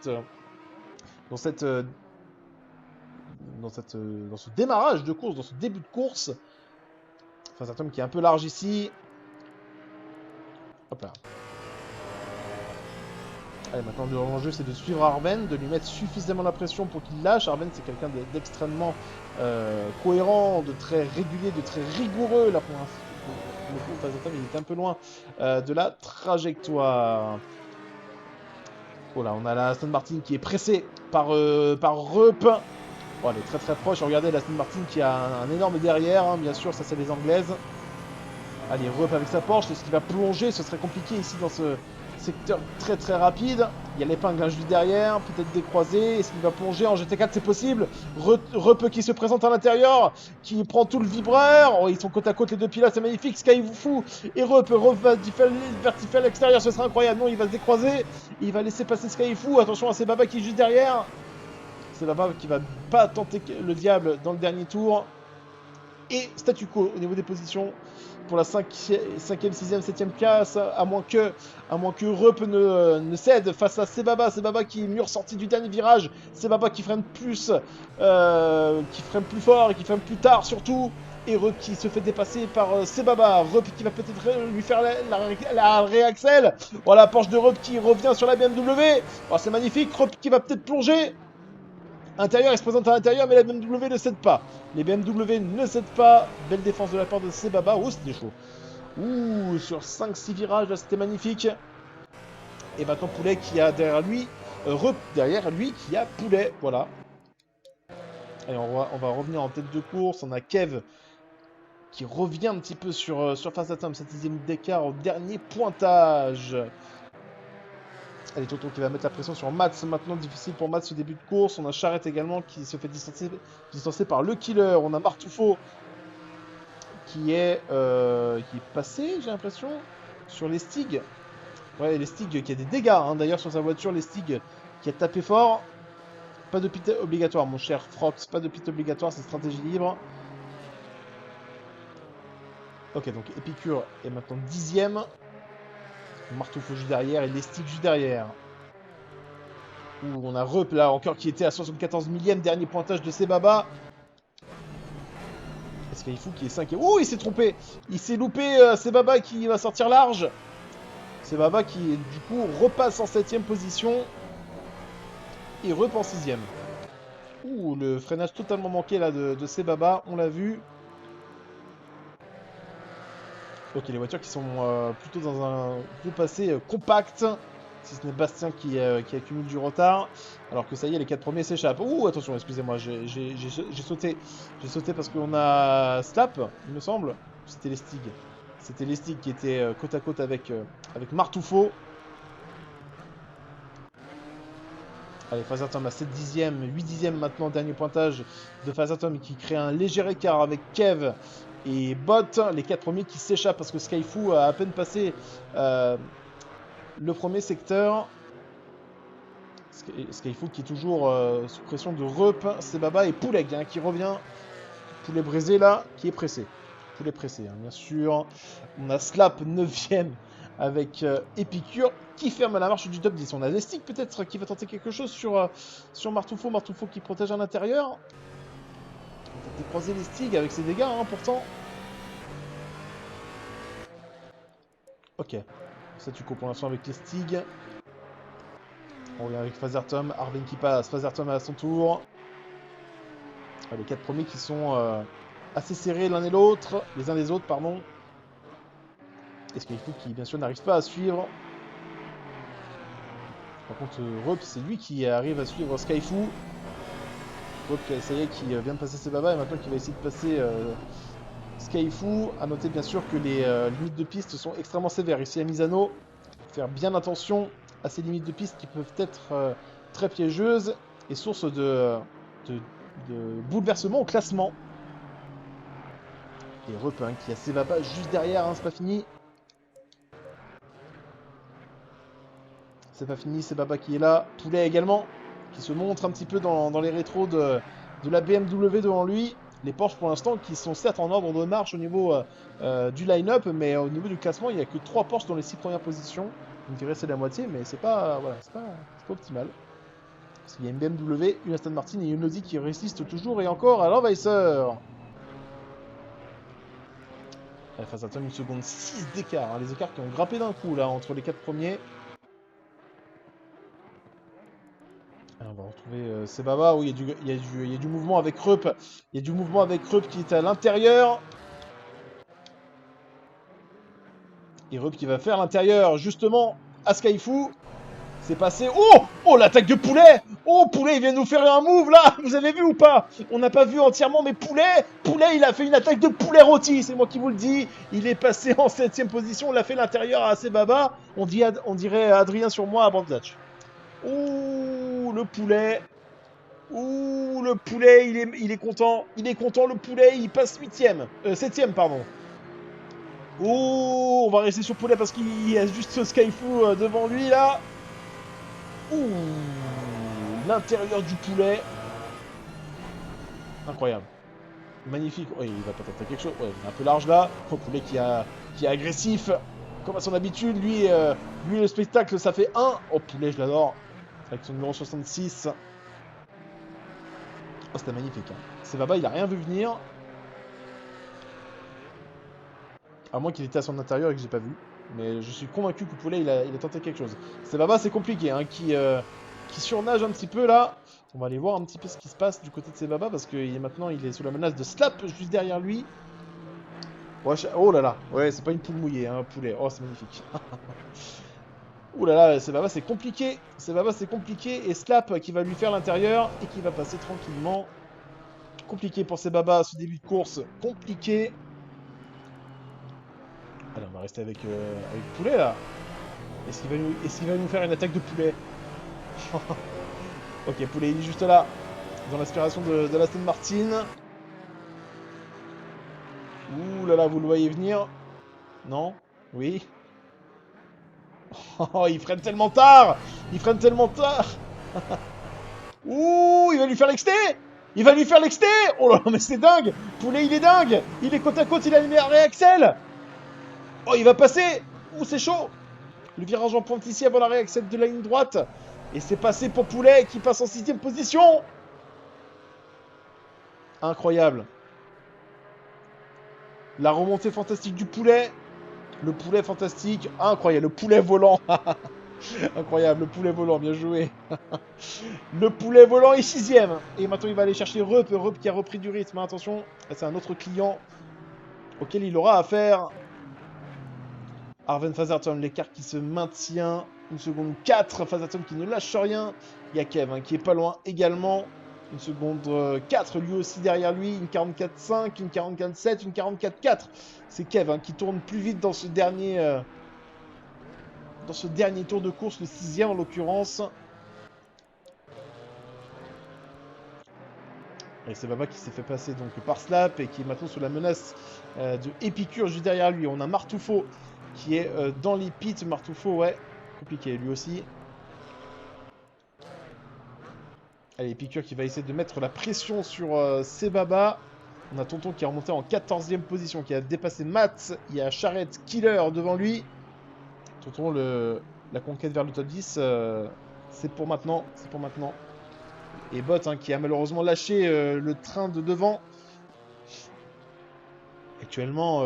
démarrage de course, dans ce début de course. Enfin, c'est un tome qui est un peu large ici. Hop là. Allez, maintenant l'enjeu c'est de suivre Arven, de lui mettre suffisamment la pression pour qu'il lâche. Arven c'est quelqu'un d'extrêmement cohérent, de très régulier, de très rigoureux. Là pour le coup, Fazatom il est un peu loin de la trajectoire. Oh là, on a la Aston Martin qui est pressée par Rup. Oh, elle est très très proche. Regardez la Aston Martin qui a un énorme derrière, hein. Bien sûr, ça c'est les Anglaises. Allez, Rup avec sa Porsche. Est-ce qu'il va plonger? Ce serait compliqué ici dans ce secteur très très rapide. Il y a l'épingle juste derrière, peut-être décroisé. Est-ce qu'il va plonger en GT4? C'est possible. Rup qui se présente à l'intérieur, qui prend tout le vibreur. Oh, ils sont côte à côte les deux pilotes, c'est magnifique. Skyfoo et Rup va vertical à l'extérieur, ce serait incroyable. Non, il va se décroiser. Il va laisser passer Skyfoo. Attention à Sebaba qui est juste derrière. Sebaba qui va pas tenter le diable dans le dernier tour. Et statu quo au niveau des positions pour la 5e, 6e, 7e place, à moins que Rup ne cède face à Sebaba. Sebaba qui est mieux ressorti du dernier virage. Sebaba qui freine plus fort et qui freine plus tard surtout. Et Rup qui se fait dépasser par Sebaba. Rup qui va peut-être lui faire la réaxel. Voilà, Porsche de Rup qui revient sur la BMW. Oh, c'est magnifique. Rup qui va peut-être plonger. Intérieur, il se présente à l'intérieur, mais la BMW ne cède pas. Les BMW ne cèdent pas. Belle défense de la part de Sebaba. Oh, c'était chaud. Ouh, sur 5-6 virages, là, c'était magnifique. Et maintenant, Poulet qui a derrière lui... derrière lui, qui a Poulet. Voilà. Allez, on va revenir en tête de course. On a Kev qui revient un petit peu sur Face Atom. 7e d'écart au dernier pointage. Allez, Toto qui va mettre la pression sur Mats. Maintenant, difficile pour Mats au début de course. On a Charrette également qui se fait distancer par le killer. On a Martoufo qui est passé, j'ai l'impression, sur les Stigs. Ouais, les Stigs qui a des dégâts, hein, d'ailleurs, sur sa voiture. Les Stigs qui a tapé fort. Pas de pit obligatoire, mon cher Frox. Pas de pit obligatoire, c'est stratégie libre. Ok, donc Épicure est maintenant 10e. Martoufo juste derrière et les Stigs juste derrière. Ouh, on a Rup là encore qui était à 74 millième, dernier pointage de Sebaba. Est-ce qu'il faut qu'il est 5e? Ouh, il s'est trompé. Il s'est loupé, Sebaba qui va sortir large. Sebaba qui du coup repasse en 7e position. Et Rup en 6e. Ouh, le freinage totalement manqué là de Sebaba, on l'a vu. Ok, les voitures qui sont plutôt dans un passé compact. Si ce n'est Bastien qui accumule du retard. Alors que ça y est, les 4 premiers s'échappent. Ouh, attention, excusez-moi, j'ai sauté. J'ai sauté parce qu'on a Slap, il me semble. C'était les Stigs. C'était les Stigs qui étaient côte à côte avec Martoufo. Allez, Fazatom à 7 dixièmes, 8 dixièmes maintenant, dernier pointage de Fazatom qui crée un léger écart avec Kev et Bot. Les 4 premiers qui s'échappent parce que Skyfoo a à peine passé le premier secteur. Skyfoo qui est toujours sous pression de Rup, Sebaba et Pouleg hein, qui revient. Poulet brisé là, qui est pressé. Poulet pressé, hein, bien sûr. On a Slap 9ème avec Épicure qui ferme la marche du top 10. On a Lestic peut-être qui va tenter quelque chose sur Martoufo. Martoufo qui protège à l'intérieur. On va tenter de croiser Lestic avec ses dégâts hein, pourtant. Ok. Statu quo pour l'instant avec Lestig. On revient avec Fazertom. Arven qui passe. Fazertom à son tour. Les 4 premiers qui sont assez serrés l'un et l'autre. Les uns des autres, pardon. Et Skyfoo qui, bien sûr, n'arrive pas à suivre. Par contre, Rup, c'est lui qui arrive à suivre Skyfoo. Rup, ça y est, qui vient de passer Sebaba et maintenant qui va essayer de passer Skyfoo. A noter, bien sûr, que les limites de piste sont extrêmement sévères. Ici, à Misano, faire bien attention à ces limites de piste qui peuvent être très piégeuses et source de bouleversement au classement. Et Rup, hein, qui a Sebaba juste derrière, hein, c'est pas fini. C'est pas fini, c'est Baba qui est là. Poulet également, qui se montre un petit peu dans les rétros de la BMW devant lui. Les Porsche pour l'instant qui sont certes en ordre de marche au niveau du line-up, mais au niveau du classement, il n'y a que 3 Porsche dans les 6 premières positions. Vous me direz c'est la moitié, mais c'est pas, voilà, c'est pas optimal. Parce qu'il y a une BMW, une Aston Martin et une Audi qui résistent toujours et encore à l'envahisseur. Face à Tom, une seconde 6 d'écart. Hein, les écarts qui ont grimpé d'un coup là entre les 4 premiers. Alors, on va retrouver Sebaba. Oui, il y a du mouvement avec Rup. Il y a du mouvement avec Rup qui est à l'intérieur. Et Rup qui va faire l'intérieur, justement, à Skyfoo. C'est passé. Oh! Oh, l'attaque de Poulet! Oh, Poulet, il vient nous faire un move, là! Vous avez vu ou pas? On n'a pas vu entièrement, mais Poulet, il a fait une attaque de Poulet rôti, c'est moi qui vous le dis. Il est passé en 7ème position, il a fait l'intérieur à Sebaba. On dirait Adrien sur moi à Bandlatch. Ouh, le Poulet. Ouh, le Poulet, il est content. Il est content, le Poulet, il passe 8ème. 7ème, pardon. Ouh, on va rester sur Poulet parce qu'il y a juste Skyfoo devant lui, là. Ouh, l'intérieur du Poulet. Incroyable. Magnifique. Oh, il va pas tenter quelque chose. Ouais, il est un peu large là. Oh, Poulet qui est agressif. Comme à son habitude, lui le spectacle, ça fait 1. Oh, Poulet, je l'adore. Avec son numéro 66. Oh, c'était magnifique. Hein. Sebaba, il a rien vu venir. À moins qu'il était à son intérieur et que j'ai pas vu. Mais je suis convaincu que Poulet, il a tenté quelque chose. Sebaba, c'est compliqué, hein, qui surnage un petit peu là. On va aller voir un petit peu ce qui se passe du côté de Sebaba parce que maintenant, il est sous la menace de slap juste derrière lui. Ouais, oh là là, ouais, c'est pas une poule mouillée, hein, un poulet. Oh, c'est magnifique. Ouh là là, Sebaba, c'est compliqué. Sebaba, c'est compliqué. Et Slap qui va lui faire l'intérieur et qui va passer tranquillement. Compliqué pour Sebaba, ce début de course. Compliqué. Allez, on va rester avec Poulet là. Est-ce qu'il va nous faire une attaque de poulet? Ok, Poulet, il est juste là. Dans l'aspiration de l'Aston Martin. Ouh là là, vous le voyez venir? Non? Oui? Oh, il freine tellement tard! Il freine tellement tard! Ouh, il va lui faire l'exté! Il va lui faire l'exté! Oh là là, mais c'est dingue! Poulet, il est dingue! Il est côte à côte, il a une réaxel! Oh, il va passer! Ouh, c'est chaud! Le virage en pointe ici avant la réaxel de la ligne droite. Et c'est passé pour Poulet qui passe en 6ème position! Incroyable. La remontée fantastique du Poulet. Le Poulet fantastique. Incroyable. Le Poulet volant. Incroyable. Le Poulet volant. Bien joué. Le Poulet volant est 6ème. Et maintenant, il va aller chercher Rup. Rup qui a repris du rythme. Attention. C'est un autre client auquel il aura affaire. Arven Fazerton, l'écart qui se maintient. 1 seconde 4. Fazerton qui ne lâche rien. Il y a Kev hein, qui est pas loin également. 1 seconde 4 lui aussi derrière lui. Une 44,5, une 44,7, une 44,4. C'est Kev hein, qui tourne plus vite dans ce dernier tour de course, le 6ème en l'occurrence. Et c'est Baba qui s'est fait passer donc par Slap et qui est maintenant sous la menace de Épicure juste derrière lui. On a Martoufo qui est dans les pits. Martoufo, ouais, compliqué lui aussi. Allez, Épicure qui va essayer de mettre la pression sur Sebaba. On a Tonton qui est remonté en 14ème position, qui a dépassé Matt. Il y a Charrette Killer devant lui. Tonton, la conquête vers le top 10, c'est pour maintenant. C'est pour maintenant. Et Bot hein, qui a malheureusement lâché le train de devant. Actuellement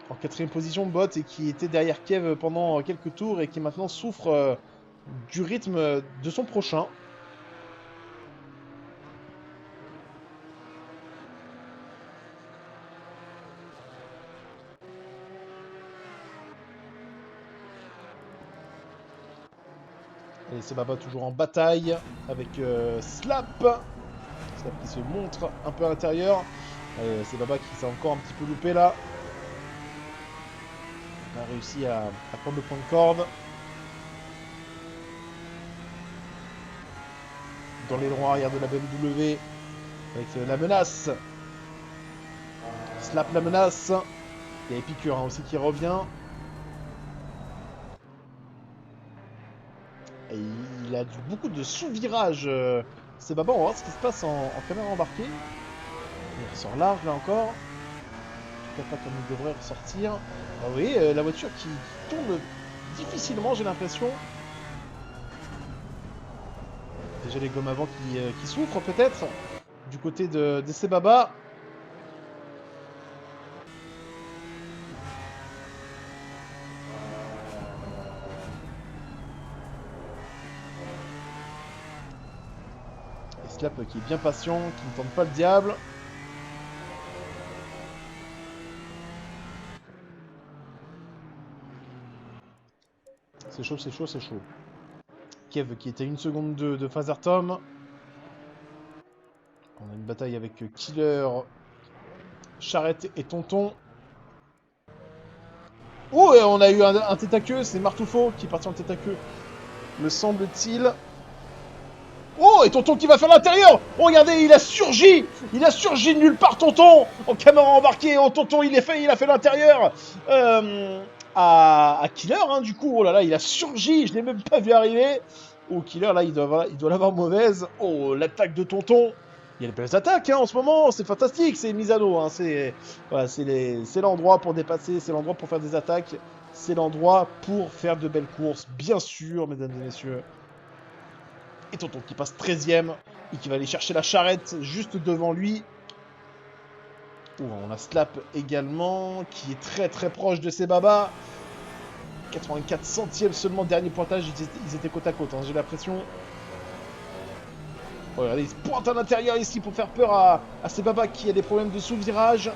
en 4ème position, Bot, et qui était derrière Kev pendant quelques tours et qui maintenant souffre du rythme de son prochain. Et Sebaba toujours en bataille avec Slap. Slap qui se montre un peu à l'intérieur. Sebaba qui s'est encore un petit peu loupé là. On a réussi à prendre le point de corde. Dans les droits arrière de la BMW. Avec la menace. Slap la menace. Il y a Epicure hein, aussi qui revient. Et il a beaucoup de sous-virages. Sebaba, on va voir ce qui se passe en caméra embarquée. Il ressort large là encore. En tout cas pas comme il devrait ressortir. Ah oui, la voiture qui tourne difficilement j'ai l'impression. Déjà les gommes avant qui souffrent peut-être. Du côté de Sebaba. Et Slap qui est bien patient, qui ne tente pas le diable. C'est chaud, c'est chaud, c'est chaud. Kev qui était à 1 seconde de Phaser Tom. On a une bataille avec Killer, Charrette et Tonton. Oh, et on a eu un tête à queue, c'est Martoufo qui est parti en tête à queue. Me semble-t-il. Oh, et Tonton qui va faire l'intérieur. Oh, regardez, il a surgi. Il a surgi de nulle part, Tonton. En caméra embarquée. Oh, Tonton, il a fait l'intérieur. À Killer, hein, du coup. Oh là là, il a surgi. Je l'ai même pas vu arriver. Oh, Killer, là, il doit l'avoir mauvaise. Oh, l'attaque de Tonton. Il y a des belles attaques hein, en ce moment, c'est fantastique, c'est Misano. Hein, voilà, c'est l'endroit pour dépasser, c'est l'endroit pour faire des attaques, c'est l'endroit pour faire de belles courses, bien sûr, mesdames et messieurs. Et Tonton qui passe 13ème et qui va aller chercher la charrette juste devant lui. Oh, on a Slap également, qui est très très proche de ses babas. 84 centièmes seulement, dernier pointage, ils étaient côte à côte, hein, j'ai l'impression. Oh, regardez, il se pointe à l'intérieur ici pour faire peur à ses babas qui a des problèmes de sous-virage.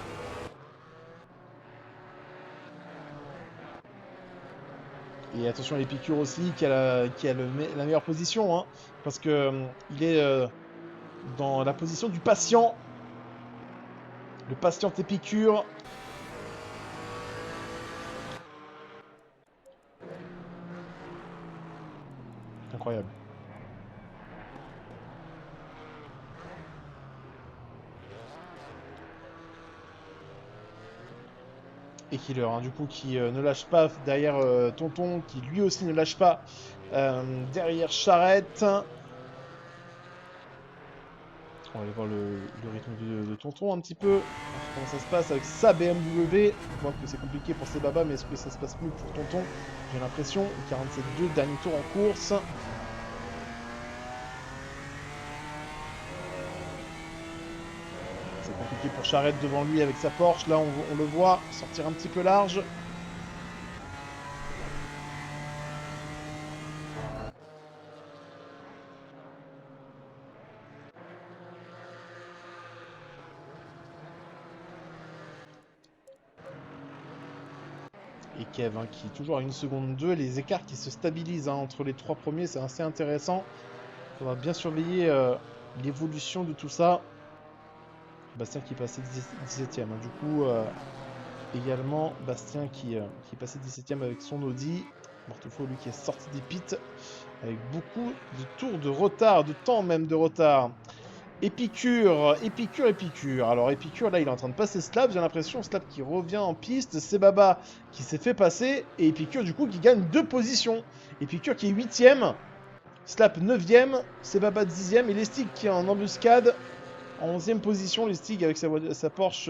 Et attention à l'Épicure aussi, qui a la meilleure position, hein, parce que il est dans la position du patient. Le patient Épicure. Incroyable. Et Killer, hein, du coup, qui ne lâche pas derrière Tonton, qui lui aussi ne lâche pas derrière Charrette. On va aller voir le rythme de Tonton un petit peu. Comment ça se passe avec sa BMW. On voit que c'est compliqué pour ses babas, mais est-ce que ça se passe mieux pour Tonton? J'ai l'impression. 47-2, dernier tour en course. C'est compliqué pour Charrette devant lui avec sa Porsche. Là, on le voit sortir un petit peu large. Et Kev, hein, qui est toujours à 1 seconde 2. Les écarts qui se stabilisent hein, entre les 3 premiers, c'est assez intéressant. On va bien surveiller l'évolution de tout ça. Bastien qui est passé 17ème. Hein. Du coup, également, Bastien qui est passé 17ème avec son Audi. Marteau lui qui est sorti des pits avec beaucoup de tours de retard, de temps même de retard. Épicure. Alors Épicure, là, il est en train de passer Slap, j'ai l'impression. Slap qui revient en piste. C'est Baba qui s'est fait passer. Et Épicure, du coup, qui gagne 2 positions. Épicure qui est 8ème. Slap 9ème. C'est Baba 10ème. Et Lestig qui est en embuscade. En 11ème position, Lestig avec sa Porsche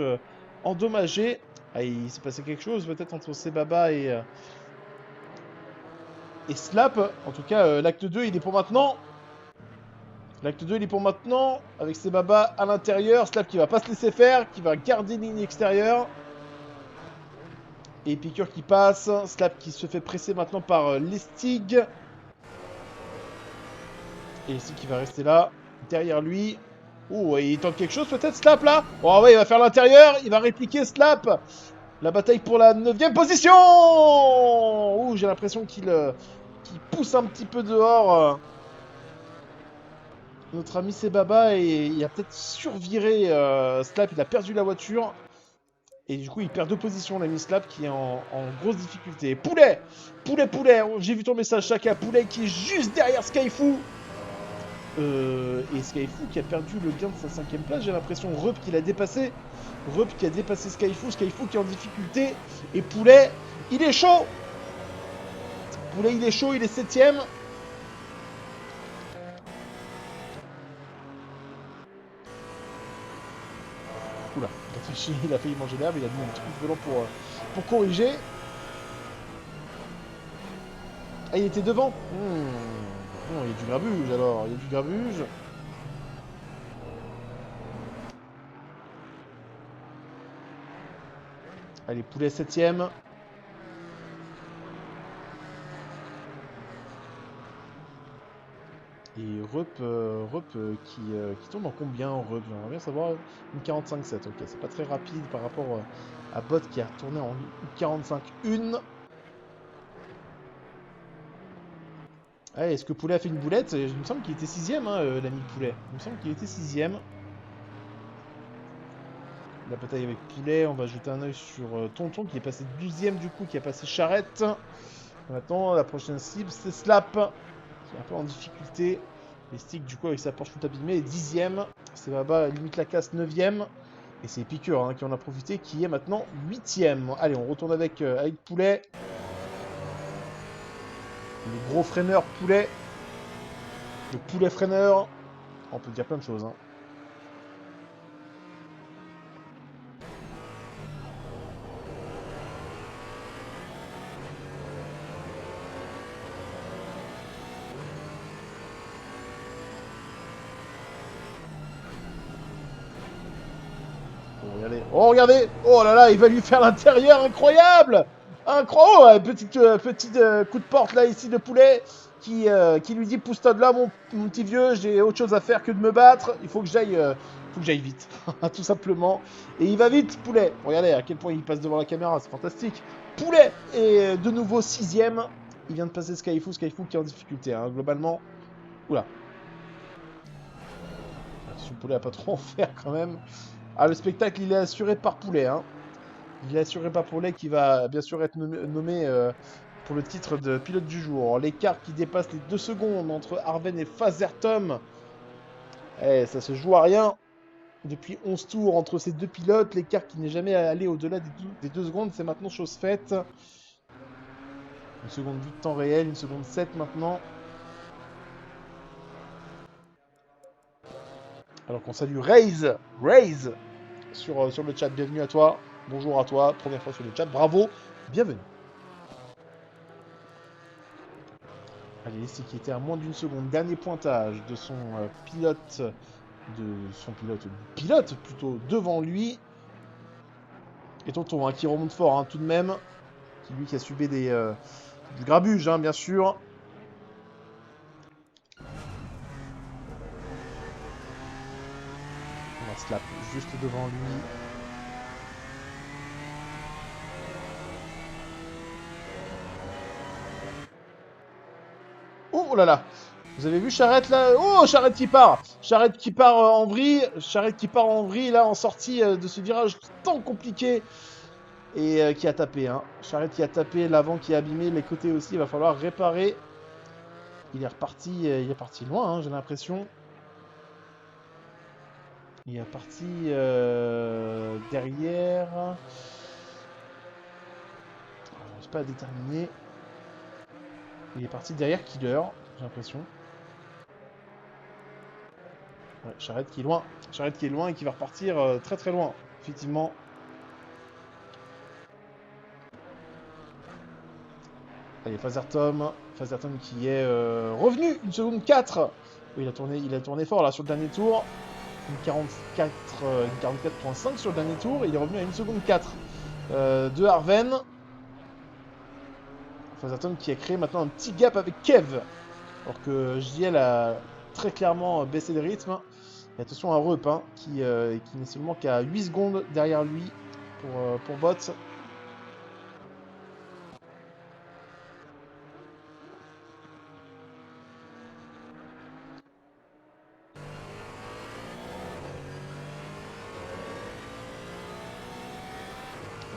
endommagée. Ah, il s'est passé quelque chose peut-être entre Sebaba et Slap. En tout cas, l'acte 2, il est pour maintenant. L'acte 2, il est pour maintenant, avec Sebaba à l'intérieur. Slap qui va pas se laisser faire, qui va garder ligne extérieure. Et Épicure qui passe. Slap qui se fait presser maintenant par Lestig. Et Lestig qui va rester là, derrière lui. Oh, et il tente quelque chose peut-être, Slap là. Oh ouais, il va faire l'intérieur, il va répliquer Slap. La bataille pour la 9ème position. Ouh, j'ai l'impression qu'il pousse un petit peu dehors notre ami Sebaba et il a peut-être surviré Slap, il a perdu la voiture. Et du coup, il perd 2 positions, l'ami Slap, qui est en grosse difficulté. Poulet, j'ai vu ton message, Chaka. Poulet qui est juste derrière Skyfoo. Et Skyfoo qui a perdu le gain de sa 5ème place, j'ai l'impression. Rup qui l'a dépassé. Rup qui a dépassé Skyfoo. Skyfoo qui est en difficulté. Et Poulet, il est chaud. Poulet, il est chaud, il est 7ème. Oula, il a failli manger l'herbe, il a mis un petit coup de volant pour corriger. Ah, il était devant. Non, il y a du grabuge alors, il y a du grabuge. Allez, Poulet 7ème. Et Rup qui tombe en combien en Rup? J'aimerais bien savoir. Une 45-7, ok, c'est pas très rapide par rapport à Bot qui a retourné en 45-1. Ah, est-ce que Poulet a fait une boulette? Il me semble qu'il était 6ème, hein, l'ami Poulet. Il me semble qu'il était 6ème. La bataille avec Poulet, on va jeter un oeil sur Tonton qui est passé 12ème du coup, qui a passé Charrette. Maintenant, la prochaine cible, c'est Slap, qui est un peu en difficulté. Les sticks, du coup, avec sa Porsche tout abîmée, est 10ème. C'est Baba, limite la casse, 9ème. Et c'est Épicure hein, qui en a profité, qui est maintenant 8ème. Allez, on retourne avec Poulet. Le gros freineur Poulet. Le Poulet freineur. On peut dire plein de choses. Hein. Regardez. Oh, regardez. Oh là là, il va lui faire l'intérieur. Incroyable. Incroyable. Oh, un petit coup de porte là, ici, de poulet. Qui lui dit, pousse-toi de là, mon petit vieux. J'ai autre chose à faire que de me battre. Il faut que j'aille vite. Tout simplement. Et il va vite, poulet. Regardez à quel point il passe devant la caméra. C'est fantastique. Poulet. Et de nouveau, 6ème. Il vient de passer Skyfoo. Skyfoo qui est en difficulté, hein, globalement. Oula. Ce poulet a pas trop en faire quand même. Ah, le spectacle, il est assuré par Poulet. Hein. Il est assuré par Poulet qui va bien sûr être nommé pour le titre de pilote du jour. L'écart qui dépasse les 2 secondes entre Arven et Fazertom. Eh, ça se joue à rien. Depuis 11 tours entre ces deux pilotes, l'écart qui n'est jamais allé au-delà des 2 secondes, c'est maintenant chose faite. Une seconde 8 temps réel, une seconde 7 maintenant. Alors qu'on salue Raze sur le chat. Bienvenue à toi. Bonjour à toi. Première fois sur le chat. Bravo. Bienvenue. Allez, ici qui était à moins d'une seconde. Dernier pointage de son pilote. Pilote plutôt devant lui. Et Tonton hein, qui remonte fort hein, tout de même. Lui qui a subi du grabuge, hein, bien sûr. On va slap juste devant lui. Oh là là. Vous avez vu Charrette là? Oh, Charrette qui part! Charrette qui part en vrille. Charrette qui part en vrille là en sortie de ce virage tant compliqué. Et qui a tapé. Hein. Charrette qui a tapé, l'avant qui a abîmé, les côtés aussi. Il va falloir réparer. Il est parti loin, hein, j'ai l'impression. Il est parti derrière. Je n'arrive pas à déterminer. Il est parti derrière Killer, j'ai l'impression. Ouais, Charrette qui est loin. Charrette qui est loin et qui va repartir très très loin, effectivement. Allez, Fazertom. Fazertom qui est revenu. Une seconde 4. Oui, il a tourné fort là sur le dernier tour. Une 44.5 sur le dernier tour. Il est revenu à 1 seconde 4 de Arven. Fazertom qui a créé maintenant un petit gap avec Kev. Alors que JL a très clairement baissé le rythme. Et attention à Reup hein, qui n'est seulement qu'à 8 secondes derrière lui pour Bot.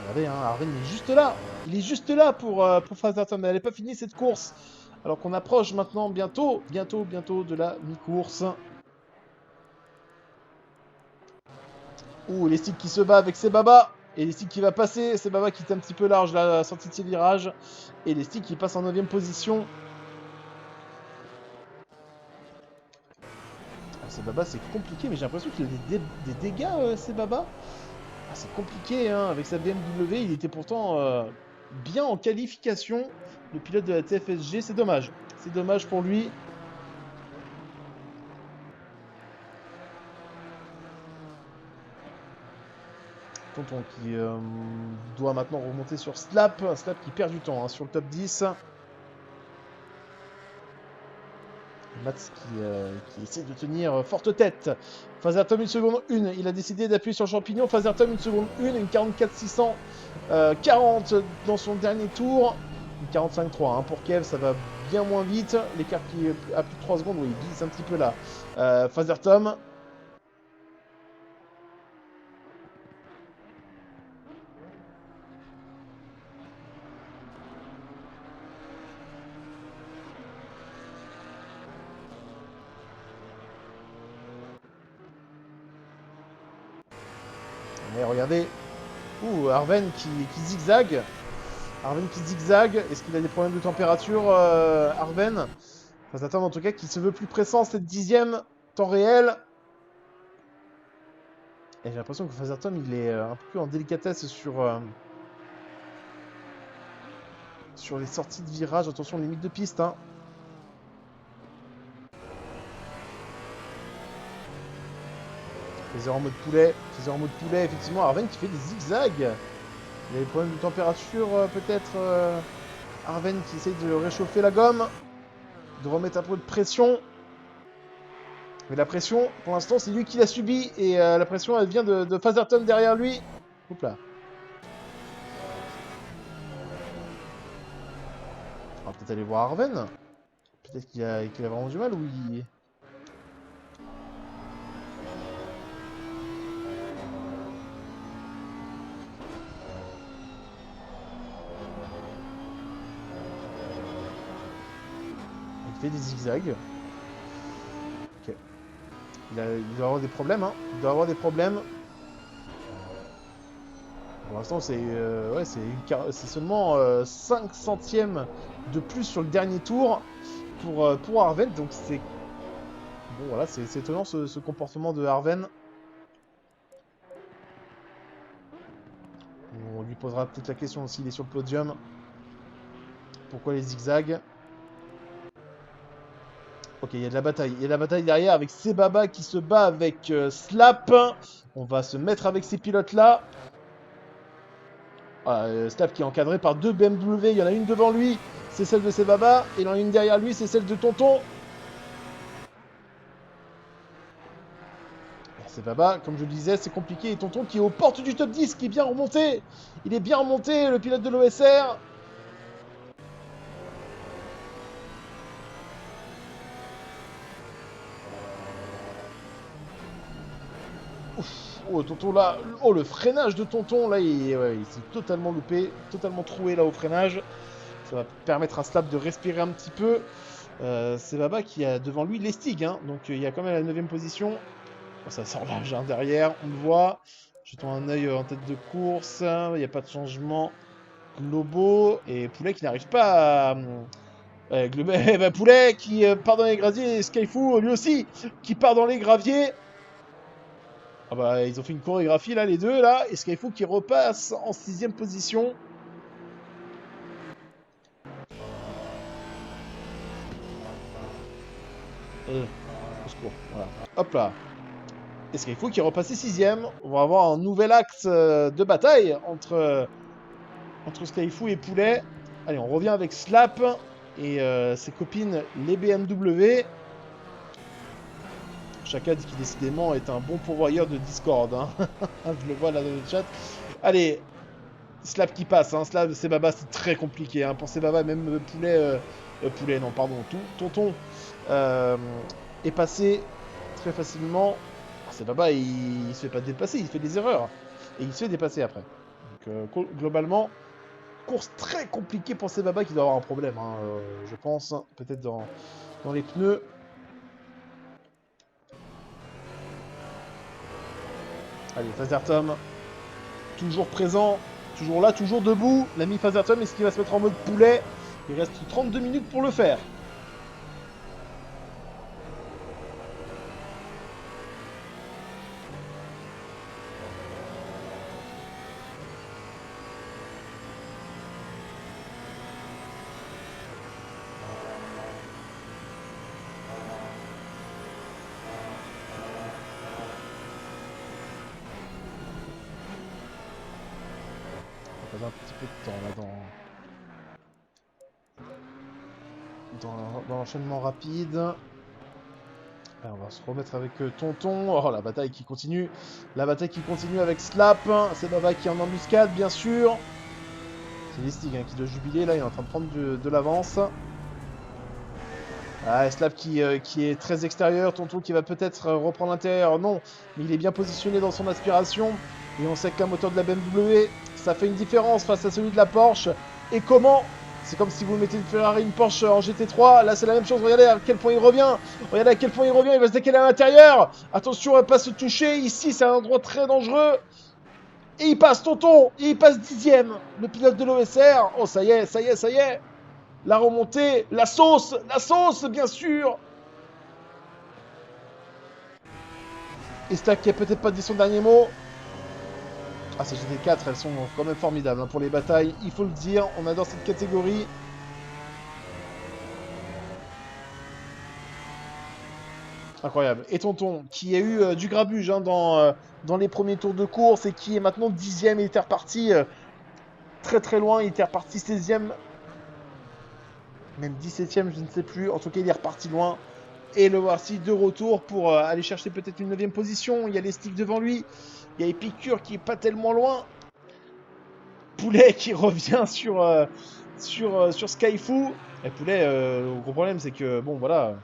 Regardez, hein, Arven est juste là. Il est juste là pour Fazertom. Mais elle n'est pas finie cette course. Alors qu'on approche maintenant bientôt de la mi-course. Ouh, les sticks qui se bat avec Sebaba. Et les sticks qui va passer. Sebaba qui est un petit peu large là, à la sortie de ses virages. Et les sticks qui passent en 9ème position. Ah, Sebaba, c'est compliqué, mais j'ai l'impression qu'il a des dégâts, Sebaba. Ah, c'est compliqué, hein. Avec sa BMW, il était pourtant bien en qualification. Le pilote de la TFSG, c'est dommage. C'est dommage pour lui. Tonton qui doit maintenant remonter sur Slap. Slap qui perd du temps hein, sur le top 10. Mats qui essaie de tenir forte tête. Fazertom 1 seconde 1. Il a décidé d'appuyer sur le champignon. Fazertom 1 seconde 1. Une 44.640 dans son dernier tour. Une 45.3 hein. Pour Kev, ça va bien moins vite. L'écart qui est à plus de 3 secondes. Oui, il glisse un petit peu là. Fazertom. Mais regardez. Ouh, Arven qui zigzague. Arven qui zigzague. Est-ce qu'il a des problèmes de température, Arven? Fazertom en tout cas qui se veut plus pressant cette 10ème temps réel. Et j'ai l'impression que Fazertom il est un peu en délicatesse sur les sorties de virage. Attention, limite de piste. Hein. Phaser en mode poulet. Phaser en mode poulet, effectivement. Arven qui fait des zigzags. Il y a des problèmes de température, peut-être. Arven qui essaye de réchauffer la gomme. De remettre un peu de pression. Mais la pression, pour l'instant, c'est lui qui l'a subie. Et la pression, elle vient de Phaserton derrière lui. Hop là. On va peut-être aller voir Arven. Peut-être qu'il a vraiment du mal ou il... Il fait des zigzags. Ok. Il doit avoir des problèmes, hein. Il doit avoir des problèmes. Pour l'instant, c'est ouais, c'est seulement 5 centièmes de plus sur le dernier tour pour Arven. Donc c'est... Bon, voilà, c'est étonnant ce comportement de Arven. On lui posera peut-être la question s'il est sur le podium. Pourquoi les zigzags? Ok, il y a de la bataille. Il y a de la bataille derrière avec Sebaba qui se bat avec Slap. On va se mettre avec ces pilotes-là. Voilà, Slap qui est encadré par 2 BMW. Il y en a une devant lui, c'est celle de Sebaba. Et il y en a une derrière lui, c'est celle de Tonton. Sebaba, comme je le disais, c'est compliqué. Et Tonton qui est aux portes du top 10, qui est bien remonté. Il est bien remonté, le pilote de l'OSR. Oh, Tonton là, oh le freinage de Tonton là, il s'est totalement loupé, totalement troué là au freinage. Ça va permettre à Slap de respirer un petit peu. C'est Baba qui a devant lui Lestig, hein, donc il y a quand même la 9ème position. Oh, ça sort l'âge hein, derrière, on le voit. Jetons un œil en tête de course, il n'y a pas de changement globaux. Et Poulet qui n'arrive pas à... Poulet qui part dans les graviers et Skyfoo lui aussi qui part dans les graviers. Ah bah, ils ont fait une chorégraphie là, les deux là, et Skyfoo qui repasse en 6ème position. Au secours, voilà. Hop là. Et Skyfoo qui est repassé 6ème. On va avoir un nouvel axe de bataille entre Skyfoo et Poulet. Allez, on revient avec Slap et ses copines, les BMW. Chacun qui décidément est un bon pourvoyeur de Discord. Hein. Je le vois là dans le chat. Allez, Slap qui passe, hein. Slap, Sebaba, c'est très compliqué. Hein. Pour Sebaba, même Poulet... Poulet, non, pardon. Tonton est passé très facilement. Sebaba, il se fait pas dépasser, il fait des erreurs. Et il se fait dépasser après. Donc, globalement, course très compliquée pour Sebaba qui doit avoir un problème, hein, je pense. Peut-être dans les pneus. Allez, Phaserton, toujours présent, toujours là, toujours debout. L'ami Phaserton, est-ce qu'il va se mettre en mode poulet? Il reste 32 minutes pour le faire. Un petit peu de temps là dans l'enchaînement rapide. Là, on va se remettre avec Tonton. Oh, la bataille qui continue. La bataille qui continue avec Slap. C'est Baba qui est en embuscade, bien sûr. C'est Lestig hein, qui doit jubiler. Là, il est en train de prendre de l'avance. Ah, Slap qui est très extérieur. Tonton qui va peut-être reprendre l'intérieur. Non, mais il est bien positionné dans son aspiration. Et on sait qu'un moteur de la BMW, ça fait une différence face à celui de la Porsche. Et comment? C'est comme si vous mettez une Ferrari, une Porsche en GT3. Là, c'est la même chose. Regardez à quel point il revient. Regardez à quel point il revient. Il va se décaler à l'intérieur. Attention à ne pas se toucher. Ici, c'est un endroit très dangereux. Et il passe, Tonton. Et il passe 10ème. Le pilote de l'OSR. Oh, ça y est, ça y est, ça y est. La remontée. La sauce, bien sûr. Et Stack qui a peut-être pas dit son dernier mot. Ah, ces GT4, elles sont quand même formidables hein, pour les batailles, il faut le dire, on adore cette catégorie. Incroyable. Et Tonton, qui a eu du grabuge hein, dans les premiers tours de course et qui est maintenant 10e, il était reparti très très loin, il était reparti 16e, même 17e, je ne sais plus. En tout cas, il est reparti loin. Et le voici de retour pour aller chercher peut-être une 9e position. Il y a les sticks devant lui. Il y a Épicure qui est pas tellement loin. Poulet qui revient sur Skyfoo. Et Poulet, le gros problème, c'est que, bon, voilà,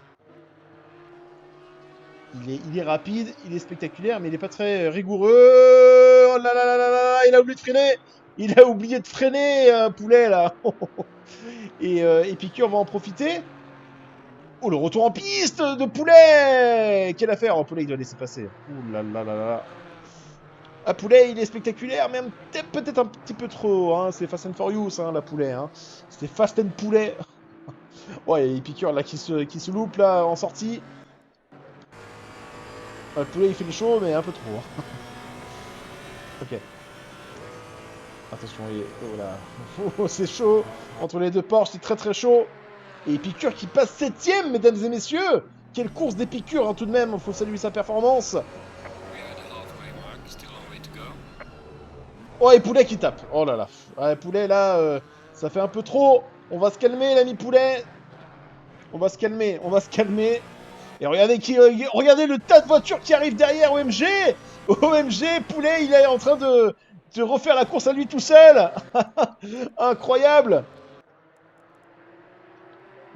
il est rapide, il est spectaculaire, mais il n'est pas très rigoureux. Oh là là là là là, il a oublié de freiner. Il a oublié de freiner, Poulet, là. Et Épicure va en profiter. Oh, le retour en piste de Poulet. Quelle affaire. Oh, Poulet, il doit laisser passer. Ouh là là là là. Ah, Poulet, il est spectaculaire, mais peut-être un petit peu trop. Hein. C'est Fast and Furious, hein, la Poulet. Hein. C'était Fast and Poulet. Ouais, et Épicure, là, qui se loupe, là, en sortie. Le Poulet, il fait le show, mais un peu trop. Hein. Ok. Attention, oh là. Oh, c'est chaud. Entre les deux Porsche, c'est très très chaud. Et Épicure qui passe 7ème, mesdames et messieurs. Quelle course d'Épicure, hein, tout de même. Il faut saluer sa performance. Oh, et Poulet qui tape. Oh là là. Ouais, Poulet, là, ça fait un peu trop. On va se calmer, l'ami Poulet. On va se calmer, on va se calmer. Et regardez le tas de voitures qui arrivent derrière OMG. OMG, Poulet, il est en train de refaire la course à lui tout seul. Incroyable.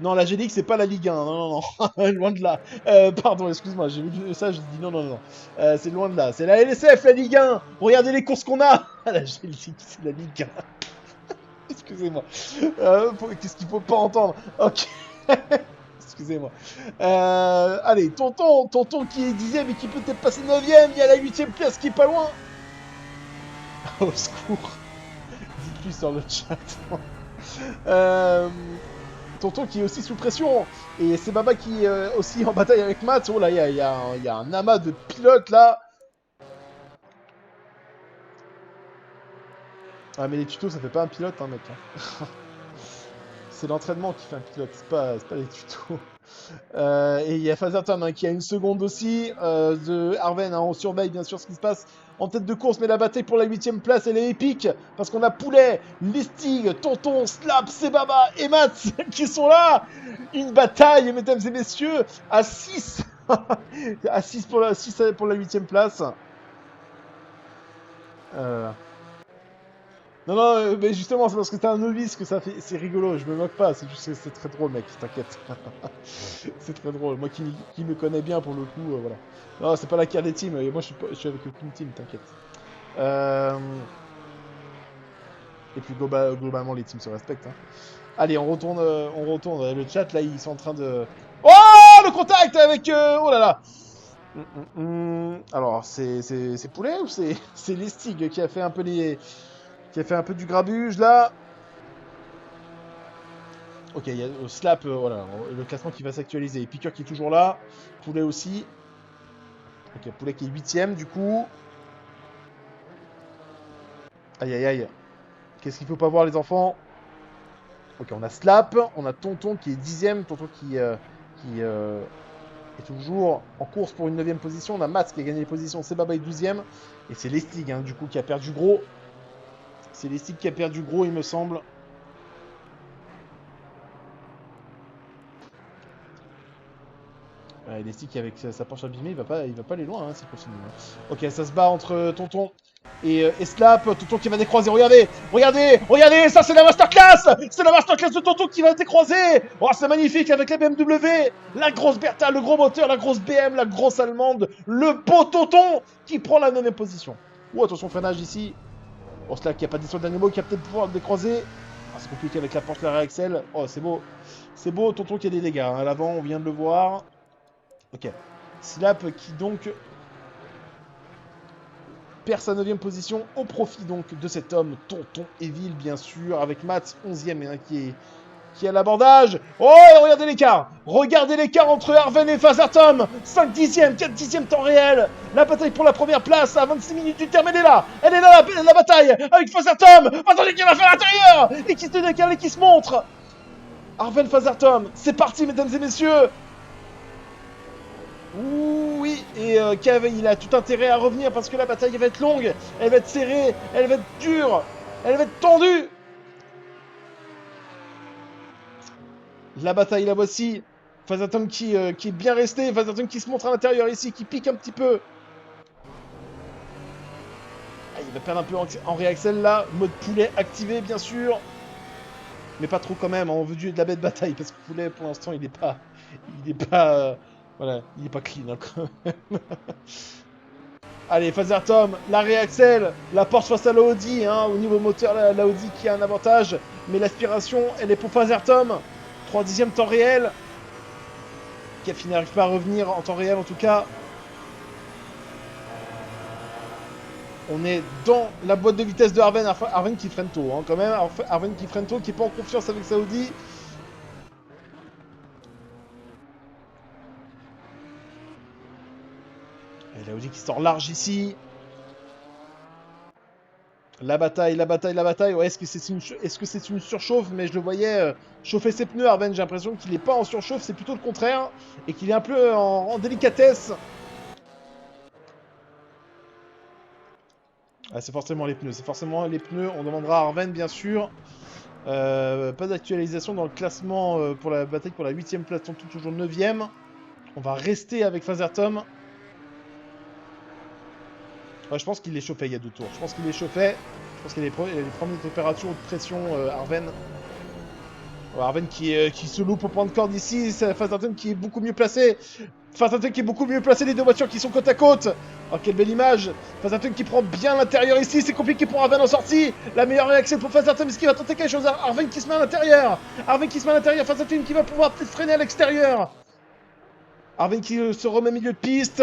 Non, la G-League, c'est pas la Ligue 1. Non, non, non. Loin de là. Pardon, excuse-moi, j'ai vu ça, je dis non, non, non. C'est loin de là. C'est la LSF, la Ligue 1. Regardez les courses qu'on a. La G-League, c'est la Ligue 1. Excusez-moi. Qu'est-ce qu'il faut pas entendre? Ok. Excusez-moi. Allez, tonton qui est 10ème et qui peut peut-être passer 9ème. Il y a la 8ème place qui est pas loin. Au secours. Dites-lui sur le chat. Tonton qui est aussi sous pression. Et c'est Baba qui est aussi en bataille avec Matt. Oh là, il y a un amas de pilotes là. Ah, mais les tutos, ça fait pas un pilote, hein, mec. Hein. C'est l'entraînement qui fait un pilote, c'est pas les tutos. Et il y a Fazerton hein, qui a une seconde aussi. De Arven, hein, on surveille bien sûr ce qui se passe en tête de course, mais la bataille pour la 8ème place, elle est épique. Parce qu'on a Poulet, Listig, Tonton, Slap, Sebaba et Mats qui sont là. Une bataille, mesdames et messieurs, à 6. À 6 pour la 8ème place. Non, non, mais justement, c'est parce que t'es un novice que ça fait. C'est rigolo, je me moque pas, c'est juste que c'est très drôle, mec, t'inquiète. C'est très drôle. Moi qui me connais bien pour le coup, voilà. Non, c'est pas la carte des teams, moi je suis avec aucune team, t'inquiète. Et puis globalement, les teams se respectent. Hein. Allez, on retourne. Le chat, là, ils sont en train de. Oh, le contact avec. Oh là là. Alors, c'est Poulet ou c'est Lestig qui a fait un peu qui a fait un peu du grabuge là. Ok, il y a Slap, voilà, le classement qui va s'actualiser. Piqueur qui est toujours là. Poulet aussi. Ok, Poulet qui est 8ème du coup. Aïe aïe aïe. Qu'est-ce qu'il faut pas voir les enfants? Ok, on a Slap, on a Tonton qui est 10ème. Tonton qui est toujours en course pour une 9ème position. On a Mats qui a gagné les positions. C'est Baba est 12ème. Et c'est Lestig hein, du coup qui a perdu gros. C'est Lestig qui a perdu gros il me semble. Lestig avec sa Porsche abîmée, il va pas aller loin hein, s'il continue. Hein. Ok, ça se bat entre Tonton et Slap. Tonton qui va décroiser. Regardez, ça c'est la masterclass. C'est la masterclass de Tonton qui va décroiser. Oh, c'est magnifique avec la BMW. La grosse Bertha, le gros moteur, la grosse BM, la grosse allemande. Le beau Tonton qui prend la 9ème position. Oh, attention, freinage ici. Oh, Slap qui a pas d'histoire d'animaux, qui va peut-être pouvoir le décroiser. Ah, c'est compliqué avec la Porsche Lara Excel. Oh, c'est beau. C'est beau, Tonton qui a des dégâts. Hein. À l'avant, on vient de le voir. Ok. Slap qui donc perd sa 9ème position au profit donc de cet homme, Tonton Evil bien sûr, avec Mats 11ème hein, qui est à l'abordage. Oh, regardez l'écart entre Arven et Fazertom. 5 dixièmes, 4 dixièmes temps réel. La bataille pour la première place à 26 minutes du terme, elle est là la bataille avec Fazertom. Attendez qu'il va faire l'intérieur et qui se décale et qui se montre. Arven Fazertom, c'est parti mesdames et messieurs. Ouh, oui, et Kev, il a tout intérêt à revenir parce que la bataille va être longue, elle va être serrée, elle va être dure, elle va être tendue. La bataille, la voici. Phasatom qui est bien resté, Phasatom qui se montre à l'intérieur ici, qui pique un petit peu. Ah, il va perdre un peu en réaxel là, mode poulet activé bien sûr. Mais pas trop quand même, hein, on veut de la bête bataille parce que poulet pour l'instant il est pas... Il est pas... voilà, il est pas clean hein, quand même. Allez, Phaser Tom, la réaxel, la porte face à l'Audi, hein, au niveau moteur, l'Audi qui a un avantage, mais l'aspiration, elle est pour Phaser Tom. 3/10 temps réel. Kev n'arrive pas à revenir en temps réel en tout cas. On est dans la boîte de vitesse de Arven. Arven qui freine tôt, hein, quand même. Arven qui freine tôt, qui est pas en confiance avec sa Audi. Et la Audi qui sort large ici. La bataille, la bataille, la bataille. Ouais, est-ce que c'est une surchauffe? Mais je le voyais chauffer ses pneus, Arven. J'ai l'impression qu'il n'est pas en surchauffe, c'est plutôt le contraire. Et qu'il est un peu en délicatesse. Ah, c'est forcément les pneus. C'est forcément les pneus. On demandera à Arven, bien sûr. Pas d'actualisation dans le classement pour la bataille pour la 8ème place, toujours 9ème. On va rester avec Phasertom. Ouais, je pense qu'il est chauffé il y a 2 tours. Je pense qu'il est chauffé. Je pense qu'il y a les premières températures de pression Arven. Ouais, Arven qui se loupe au point de corde ici. C'est Phasertom qui est beaucoup mieux placé. Phasertom qui est beaucoup mieux placé. Les deux voitures qui sont côte à côte. Oh, quelle belle image. Phasertom qui prend bien l'intérieur ici. C'est compliqué pour Arven en sortie. La meilleure réaction pour Phasertom. Est-ce qu'il va tenter quelque chose? Arven qui se met à l'intérieur. Arven qui se met à l'intérieur. Phasertom qui va pouvoir peut-être freiner à l'extérieur. Arven qui se remet milieu de piste.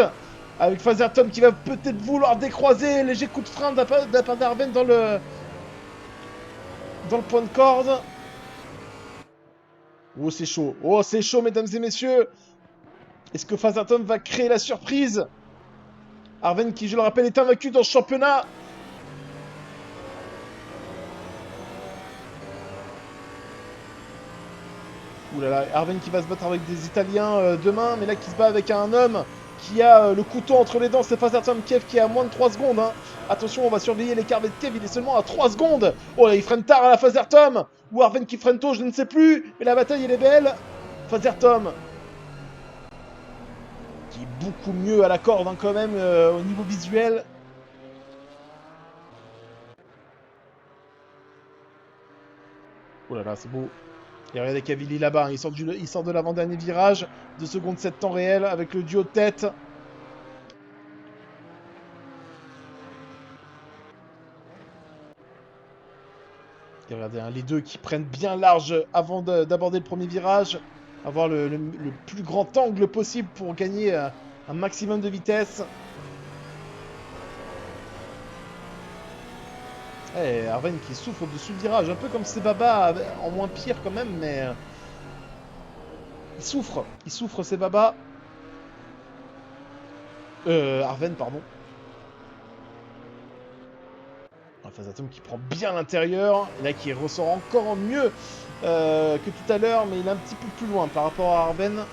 Avec Phasertom qui va peut-être vouloir décroiser. Léger coup de frein de la part d'Arven dans le point de corde. Oh, c'est chaud. Oh, c'est chaud, mesdames et messieurs. Est-ce que Phasertom va créer la surprise? Arven qui, je le rappelle, est invaincu dans ce championnat. Ouh là là, Arven qui va se battre avec des Italiens demain, mais là qui se bat avec un homme qui a le couteau entre les dents, c'est Phasertom. Kev qui est à moins de 3 secondes. Hein. Attention, on va surveiller l'écart avec Kev, il est seulement à 3 secondes. Oh là, il freine tard à la Phasertom. Ou Arven qui freine tôt, je ne sais plus. Mais la bataille, elle est belle. Phasertom qui est beaucoup mieux à la corde hein, quand même au niveau visuel. Oh là là, c'est beau. Et regardez Cavilli là-bas, hein, il sort de l'avant-dernier virage. 2 secondes 7 temps réel avec le duo de tête. Et regardez, hein, les deux qui prennent bien large avant d'aborder le premier virage. Avoir le plus grand angle possible pour gagner un maximum de vitesse. Et Arven qui souffre de ce virage, un peu comme ses Baba, en moins pire quand même, mais... il souffre ses Baba. Arven, pardon. Phasatom qui prend bien l'intérieur, et là qui ressort encore mieux que tout à l'heure, mais il est un petit peu plus loin par rapport à Arven.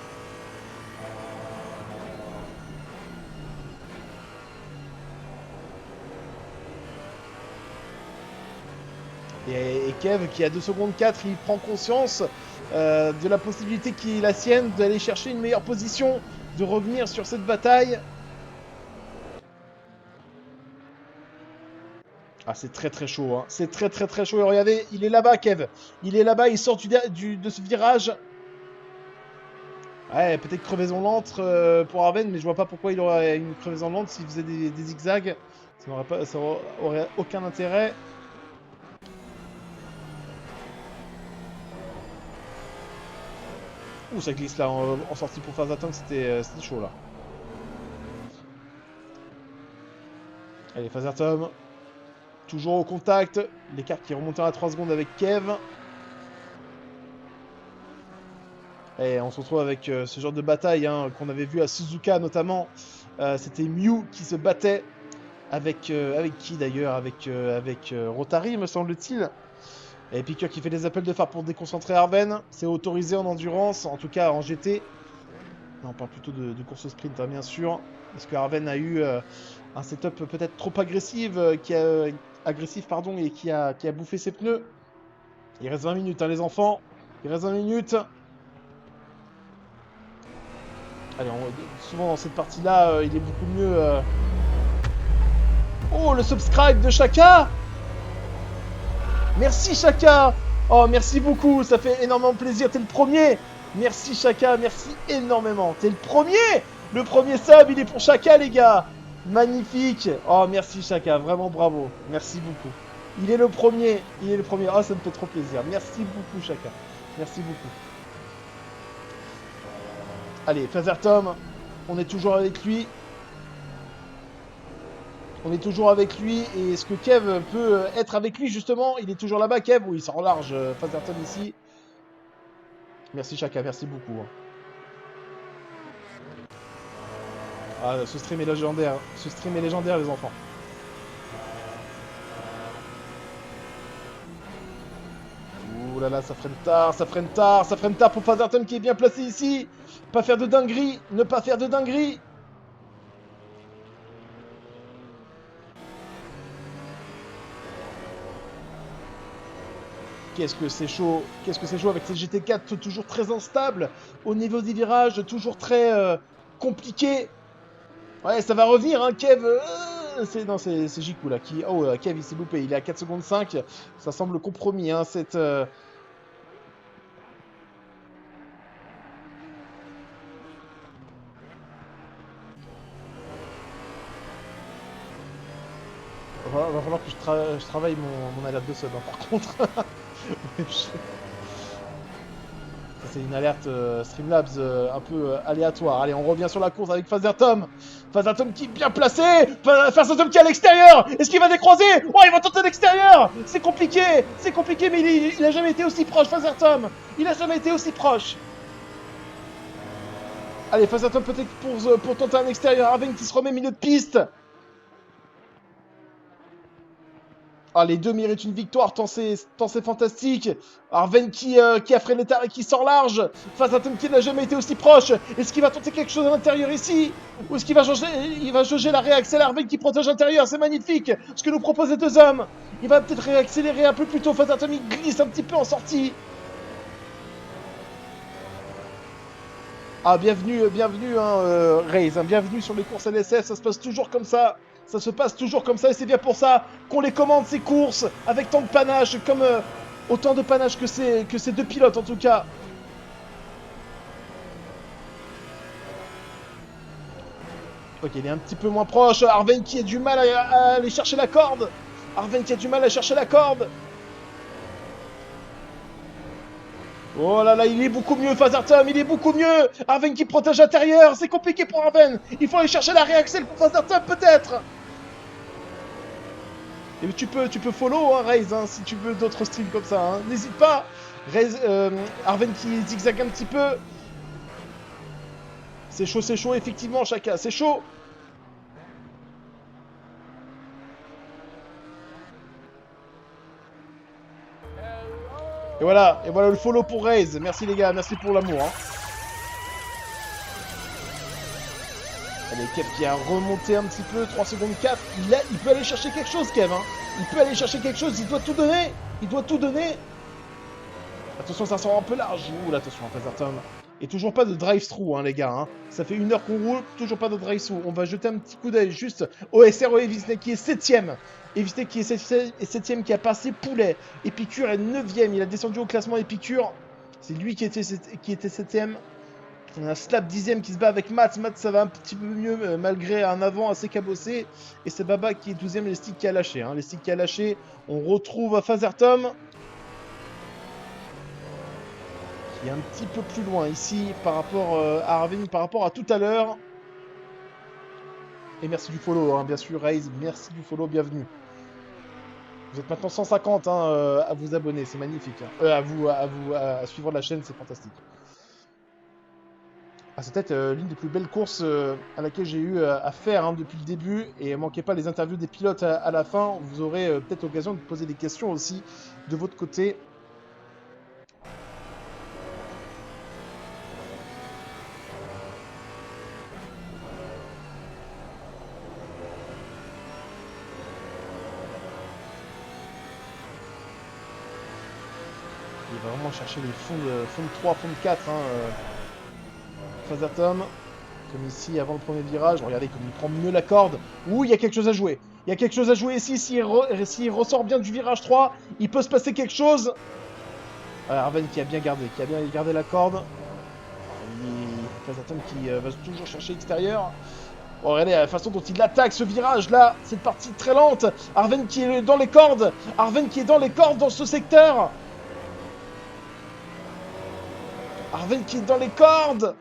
Et Kev qui à 2 secondes 4, il prend conscience de la possibilité qui est la sienne d'aller chercher une meilleure position, de revenir sur cette bataille. Ah, c'est très très chaud, hein. C'est très très très chaud. Et regardez, il est là-bas, Kev. Il est là-bas, il sort de ce virage. Ouais, peut-être crevaison lente pour Arven, mais je vois pas pourquoi il aurait une crevaison lente s'il faisait des zigzags. Ça aurait aucun intérêt. Ouh, ça glisse là en sortie pour phase d'attente, c'était chaud là. Allez, phase d'attente. Toujours au contact. L'écart qui est remonté à 3 secondes avec Kev. Et on se retrouve avec ce genre de bataille hein, qu'on avait vu à Suzuka notamment. C'était Mew qui se battait avec qui d'ailleurs Avec Rotary me semble-t-il. Et Piqueur qui fait des appels de phare pour déconcentrer Arven. C'est autorisé en endurance, en tout cas en GT. Non, on parle plutôt de course sprint, hein, bien sûr. Parce que Arven a eu un setup peut-être trop agressif, agressif pardon, et qui a bouffé ses pneus. Il reste 20 minutes, hein, les enfants. Il reste 20 minutes. Allez, souvent dans cette partie-là, il est beaucoup mieux. Oh, le subscribe de Chaka! Merci Chaka! Oh, merci beaucoup, ça fait énormément plaisir. T'es le premier! Merci Chaka, merci énormément. T'es le premier! Le premier sub, il est pour Chaka, les gars! Magnifique! Oh, merci Chaka, vraiment bravo. Merci beaucoup. Il est le premier, il est le premier. Oh, ça me fait trop plaisir. Merci beaucoup Chaka. Merci beaucoup. Allez, Father Tom, on est toujours avec lui. On est toujours avec lui. Et est-ce que Kev peut être avec lui, justement? Il est toujours là-bas, Kev? Oui, il sort large, Father Tom ici. Merci Chaka, merci beaucoup. Ah, ce stream est légendaire. Ce stream est légendaire, les enfants. Ouh là là, ça freine tard, ça freine tard, ça freine tard pour Father Tom qui est bien placé ici. Pas faire de dinguerie, ne pas faire de dinguerie. Qu'est-ce que c'est chaud, qu'est-ce que c'est chaud avec ces GT4 toujours très instables, au niveau des virages, toujours très compliqué. Ouais, ça va revenir, hein, Kev. Non, c'est Jiku là qui. Oh, Kev, il s'est loupé. Il est à 4 secondes 5. Ça semble compromis, hein, cette. Va falloir que je travaille mon alerte de sub, hein, par contre. Ça, c'est une alerte Streamlabs un peu aléatoire. Allez, on revient sur la course avec Father Tom. Father Tom qui est bien placé. Father Tom qui est à l'extérieur. Est-ce qu'il va décroiser? Oh, il va tenter l'extérieur. C'est compliqué, mais il a jamais été aussi proche, Father Tom. Il a jamais été aussi proche. Allez, Father Tom peut-être pour tenter un extérieur. Arven qui se remet milieu de piste. Ah, les deux méritent une victoire, tant c'est fantastique. Arven qui a freiné tard et qui sort large. Face à Tom qui n'a jamais été aussi proche. Est-ce qu'il va tenter quelque chose à l'intérieur ici? Ou est-ce qu'il va jauger la réaccélère? Arven qui protège l'intérieur, c'est magnifique. Ce que nous proposent les deux hommes. Il va peut-être réaccélérer un peu plus tôt. Face à Tom, il glisse un petit peu en sortie. Ah, bienvenue, hein, Raze, hein, bienvenue sur les courses LSF, ça se passe toujours comme ça. Ça se passe toujours comme ça et c'est bien pour ça qu'on les commande ces courses avec tant de panache, comme autant de panache que ces deux pilotes en tout cas. Ok, il est un petit peu moins proche. Arven qui a du mal à aller chercher la corde. Arven qui a du mal à chercher la corde. Oh là là, il est beaucoup mieux, Father Tom, il est beaucoup mieux. Arven qui protège l'intérieur, c'est compliqué pour Arven. Il faut aller chercher la réaccel pour Father Tom peut-être. Et tu peux follow, hein, Raze, hein, si tu veux d'autres streams comme ça. Hein. N'hésite pas. Raze, Arven qui zigzague un petit peu. C'est chaud, effectivement, Chaka, c'est chaud. Et voilà le follow pour Raze. Merci les gars, merci pour l'amour. Hein. Allez, Kev qui a remonté un petit peu, 3 secondes 4. Il peut aller chercher quelque chose, Kev. Hein. Il peut aller chercher quelque chose, il doit tout donner. Il doit tout donner. Attention, ça sort un peu large. Ouh, là, attention, Father Tom. Et toujours pas de drive-through, hein, les gars. Hein. Ça fait 1 heure qu'on roule, toujours pas de drive-through. On va jeter un petit coup d'œil juste au SRO Evisney qui est 7ème. Evisney qui est 7ème, qui a passé Poulet. Épicure est 9ème. Il a descendu au classement Épicure. C'est lui qui était 7ème. On a Slap 10ème qui se bat avec Matt. Matt, ça va un petit peu mieux malgré un avant assez cabossé. Et c'est Baba qui est 12ème, les sticks qui a lâché. Hein. Les sticks qui a lâché. On retrouve Father Tom. Qui est un petit peu plus loin ici par rapport à Arven, par rapport à tout à l'heure. Et merci du follow, hein, bien sûr, Raze. Merci du follow, bienvenue. Vous êtes maintenant 150 hein, à vous abonner, c'est magnifique. Hein. À suivre la chaîne, c'est fantastique. Ah, c'est peut-être l'une des plus belles courses à laquelle j'ai eu à faire hein, depuis le début. Et manquez pas les interviews des pilotes à la fin. Vous aurez peut-être l'occasion de poser des questions aussi de votre côté. va vraiment chercher les fonds de 3, fonds de 4. Hein, Fazatom. Comme ici, avant le premier virage. Regardez comme il prend mieux la corde. Ouh, il y a quelque chose à jouer. Il y a quelque chose à jouer ici. S'il ressort bien du virage 3, il peut se passer quelque chose. Voilà, Arven qui a bien gardé la corde. Fazatom qui va toujours chercher l'extérieur. Oh, regardez la façon dont il attaque ce virage là, cette partie très lente. Arven qui est dans les cordes. Arven qui est dans les cordes dans ce secteur. Arven qui est dans les cordes.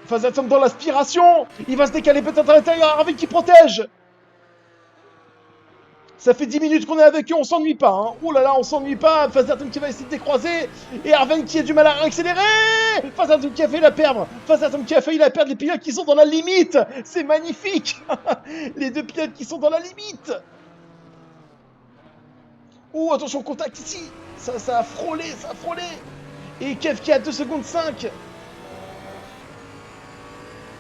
Fazatom dans l'aspiration. Il va se décaler peut-être à l'intérieur. Arven qui protège. Ça fait 10 minutes qu'on est avec eux, on s'ennuie pas. Hein. Ouh là là, on s'ennuie pas. Fazatom qui va essayer de décroiser. Et Arven qui a du mal à accélérer. Fazatom qui a failli la perdre. Fazatom qui a failli la perdre. Les pilotes qui sont dans la limite. C'est magnifique. Les deux pilotes qui sont dans la limite. Ouh, attention, contact ici. Ça a frôlé, ça a frôlé. Et Kev qui a 2 secondes 5. Et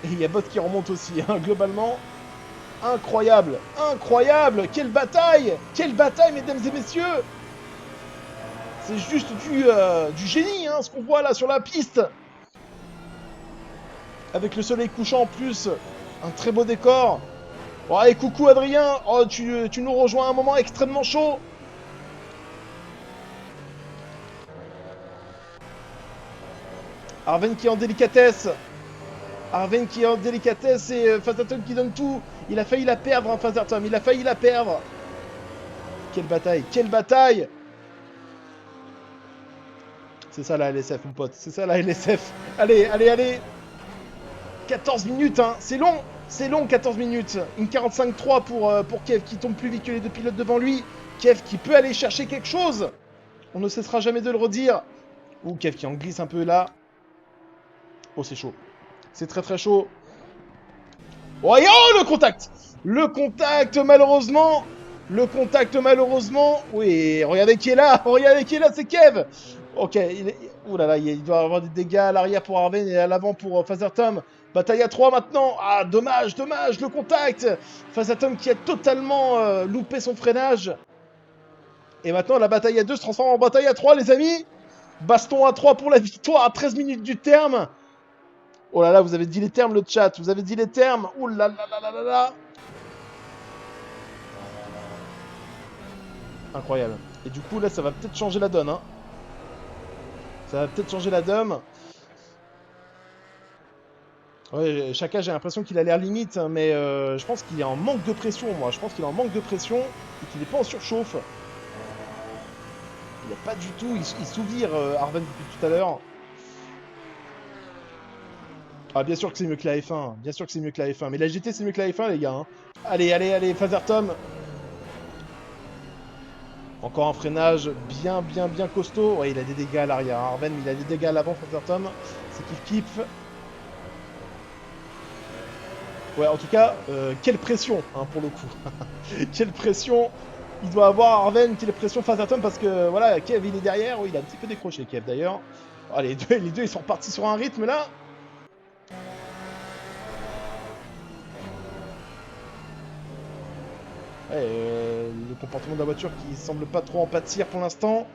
il y a Bot qui remonte aussi, hein, globalement. Incroyable, incroyable. Quelle bataille, mesdames et messieurs. C'est juste du génie, hein, ce qu'on voit là sur la piste. Avec le soleil couchant en plus. Un très beau décor. Oh, et coucou Adrien. Oh, tu nous rejoins à un moment extrêmement chaud. Arven qui est en délicatesse. Arven qui est en délicatesse et Fazatom qui donne tout. Il a failli la perdre, hein, Fazatom. Il a failli la perdre. Quelle bataille, quelle bataille. C'est ça la LSF, mon pote. C'est ça la LSF. Allez, allez, allez. 14 minutes, hein. C'est long, 14 minutes. Une 45-3 pour Kev qui tombe plus vite que les deux pilotes devant lui. Kev qui peut aller chercher quelque chose. On ne cessera jamais de le redire. Ouh, Kev qui en glisse un peu là. Oh, c'est chaud. C'est très très chaud. Oh, et oh, le contact. Le contact, malheureusement. Le contact, malheureusement. Oui, regardez qui est là. Regardez qui est là, c'est Kev. Ok, ouh là là, il doit avoir des dégâts à l'arrière pour Arven et à l'avant pour Fazatom. Bataille à 3 maintenant. Ah, dommage, dommage, le contact. Fazatom qui a totalement loupé son freinage. Et maintenant, la bataille à 2 se transforme en bataille à 3, les amis. Baston à 3 pour la victoire à 13 minutes du terme. Oh là là, vous avez dit les termes, le chat. Vous avez dit les termes. Oh là là là là là là. Incroyable. Et du coup, là, ça va peut-être changer la donne. Hein. Ça va peut-être changer la donne. Ouais, Chaka, j'ai l'impression qu'il a l'air limite, hein, mais je pense qu'il est en manque de pression, moi. Je pense qu'il est en manque de pression et qu'il n'est pas en surchauffe. Il n'y a pas du tout. Il souvire Arven depuis tout à l'heure. Ah, bien sûr que c'est mieux que la F1. Bien sûr que c'est mieux que la F1. Mais la GT, c'est mieux que la F1, les gars. Hein. Allez, allez, allez, Fazatom. Encore un freinage bien, bien, bien costaud. Ouais, il a des dégâts à l'arrière. Hein. Arven, il a des dégâts à l'avant, Fazatom. C'est kiff-kiff. Ouais, en tout cas, quelle pression, hein, pour le coup. Quelle pression il doit avoir, Arven. Quelle pression Fazatom, parce que, voilà, Kev, il est derrière. Oui, il a un petit peu décroché, Kev, d'ailleurs. Oh, les deux, ils sont repartis sur un rythme, là. Ouais, le comportement de la voiture qui semble pas trop en pâtir pour l'instant.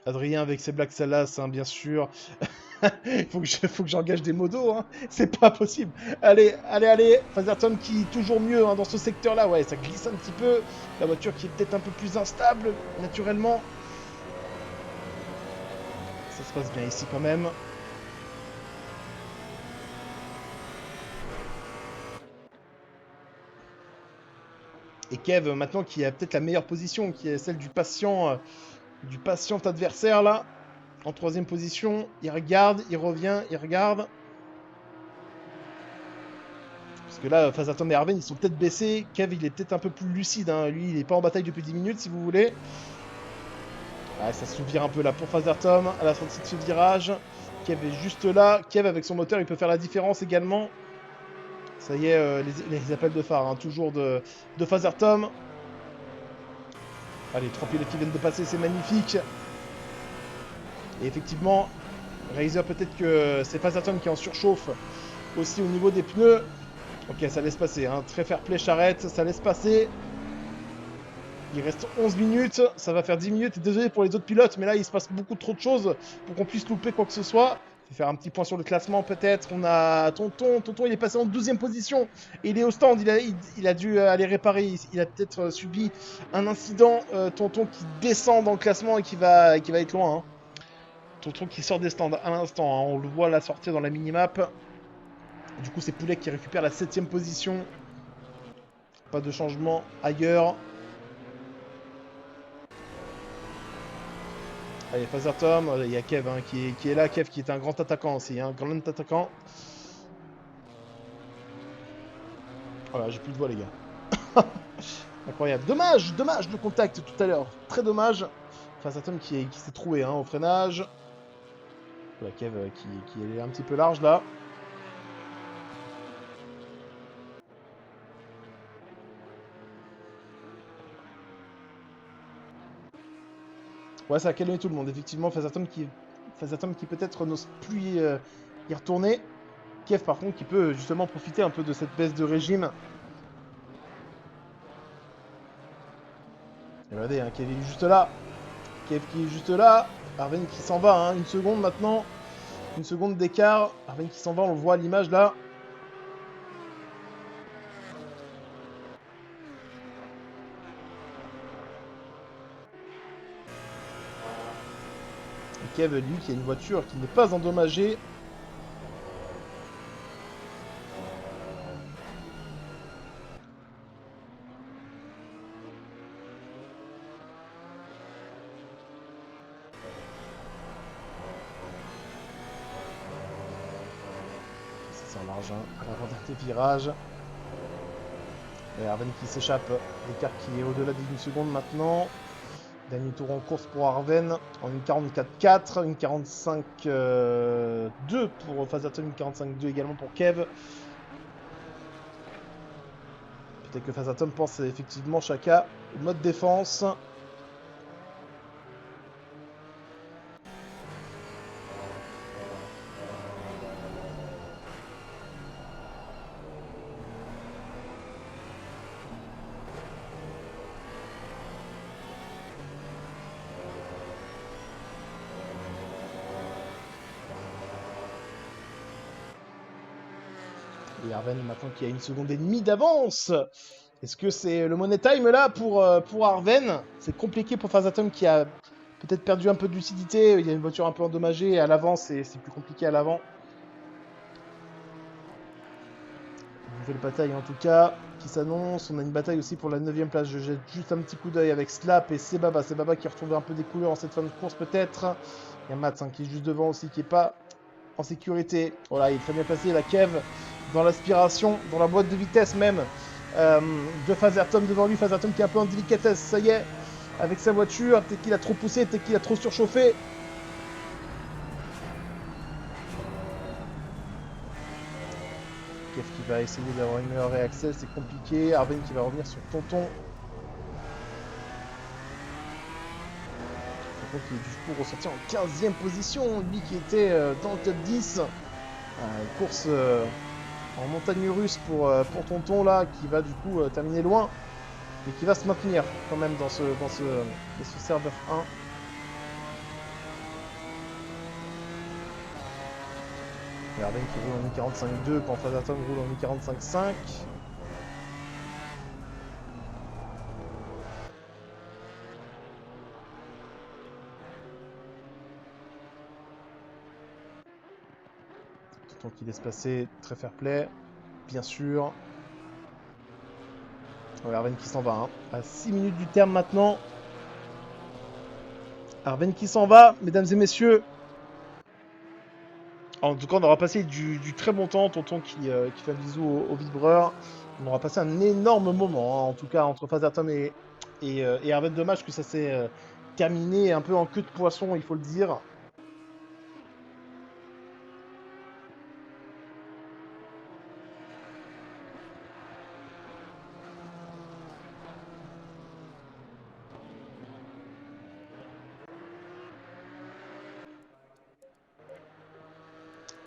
Adrien avec ses blagues salaces, hein, bien sûr. faut que j'engage des modos, hein. C'est pas possible. Allez, allez, allez. Fazatom qui est toujours mieux, hein, dans ce secteur-là. Ouais, ça glisse un petit peu. La voiture qui est peut-être un peu plus instable, naturellement. Ça se passe bien ici quand même. Et Kev, maintenant, qui a peut-être la meilleure position, qui est celle du patient adversaire, là. En 3ème position. Il regarde, il revient, il regarde. Parce que là, Fazatom et Arven, ils sont peut-être baissés. Kev, il est peut-être un peu plus lucide. Hein. Lui, il n'est pas en bataille depuis 10 minutes, si vous voulez. Ouais, ça se vire un peu là pour Fazatom, à la sortie de ce virage. Kev est juste là. Kev, avec son moteur, il peut faire la différence également. Ça y est, les appels de phare, hein, toujours de Fazatom. Allez, 3 pilotes qui viennent de passer, c'est magnifique. Et effectivement, Razer, peut-être que c'est Fazatom qui est en surchauffe aussi au niveau des pneus. Ok, ça laisse passer, hein. Très fair play, Charrette, ça laisse passer. Il reste 11 minutes, ça va faire 10 minutes. Désolé pour les autres pilotes, mais là, il se passe beaucoup trop de choses pour qu'on puisse louper quoi que ce soit. Je vais faire un petit point sur le classement, peut-être. On a Tonton. Tonton, il est passé en 12e position. Et il est au stand. Il a dû aller réparer. Il a peut-être subi un incident. Tonton qui descend dans le classement et qui va être loin. Hein. Tonton qui sort des stands à l'instant. Hein. On le voit là sortir dans la minimap. Du coup, c'est Poulet qui récupère la 7e position. Pas de changement ailleurs. Allez, Father Tom, il y a Kev hein, qui est là. Kev qui est un grand attaquant aussi, un grand attaquant. Voilà, j'ai plus de voix, les gars. Incroyable. Dommage le contact tout à l'heure. Très dommage. Father Tom qui s'est troué hein, au freinage. Voilà, Kev qui est un petit peu large là. Ouais, ça a calmé tout le monde. Effectivement, Father Tom qui peut-être n'ose plus y retourner. Kev, par contre, qui peut justement profiter un peu de cette baisse de régime. Et regardez, hein, Kev est juste là. Kev qui est juste là. Arven qui s'en va, hein. Une seconde maintenant. Une seconde d'écart. Arven qui s'en va, on le voit à l'image là. Et Kev, lui, qui a une voiture qui n'est pas endommagée. C'est en large, hein, à l'avant des virages. Et Arven qui s'échappe. L'écart qui est au-delà d'une seconde maintenant. Dernier tour en course pour Arven en une 44-4, une 45-2 pour Fazaton, une 45-2 également pour Kev. Peut-être que Fazaton pense effectivement Chaka au mode défense. Et Arven maintenant qui a une seconde et demie d'avance. Est-ce que c'est le money time là pour Arven? C'est compliqué pour Fazaton qui a peut-être perdu un peu de lucidité. Il y a une voiture un peu endommagée. À l'avant, c'est plus compliqué à l'avant. Une nouvelle bataille en tout cas qui s'annonce. On a une bataille aussi pour la 9ème place. Je jette juste un petit coup d'œil avec Slap et Sebaba. Sebaba qui retrouve un peu des couleurs en cette fin de course peut-être. Il y a Mats hein, qui est juste devant aussi qui est pas en sécurité. Voilà, il est très bien placé. La Kev dans l'aspiration, dans la boîte de vitesse même de Fazertom devant lui. Fazertom qui est un peu en délicatesse. Ça y est, avec sa voiture. Peut-être qu'il a trop poussé, peut-être qu'il a trop surchauffé. Kev qui va essayer d'avoir une meilleure réaccel, c'est compliqué. Arven qui va revenir sur Tonton. Tonton qui est du coup ressorti en 15ème position. Lui qui était dans le top 10. Course en montagne russe pour Tonton là, qui va du coup terminer loin. Mais qui va se maintenir quand même dans ce serveur 1. Et Arven qui roule en 1.45.2 quand Fazaton roule en 1.45.5. Tonton qui laisse passer, très fair play, bien sûr. Ouais, Arven qui s'en va, hein. À 6 minutes du terme maintenant. Arven qui s'en va, mesdames et messieurs. En tout cas, on aura passé du très bon temps. Tonton qui fait un bisou au vibreur. On aura passé un énorme moment, hein, en tout cas, entre Fazaton et Arven. Dommage que ça s'est terminé un peu en queue de poisson, il faut le dire.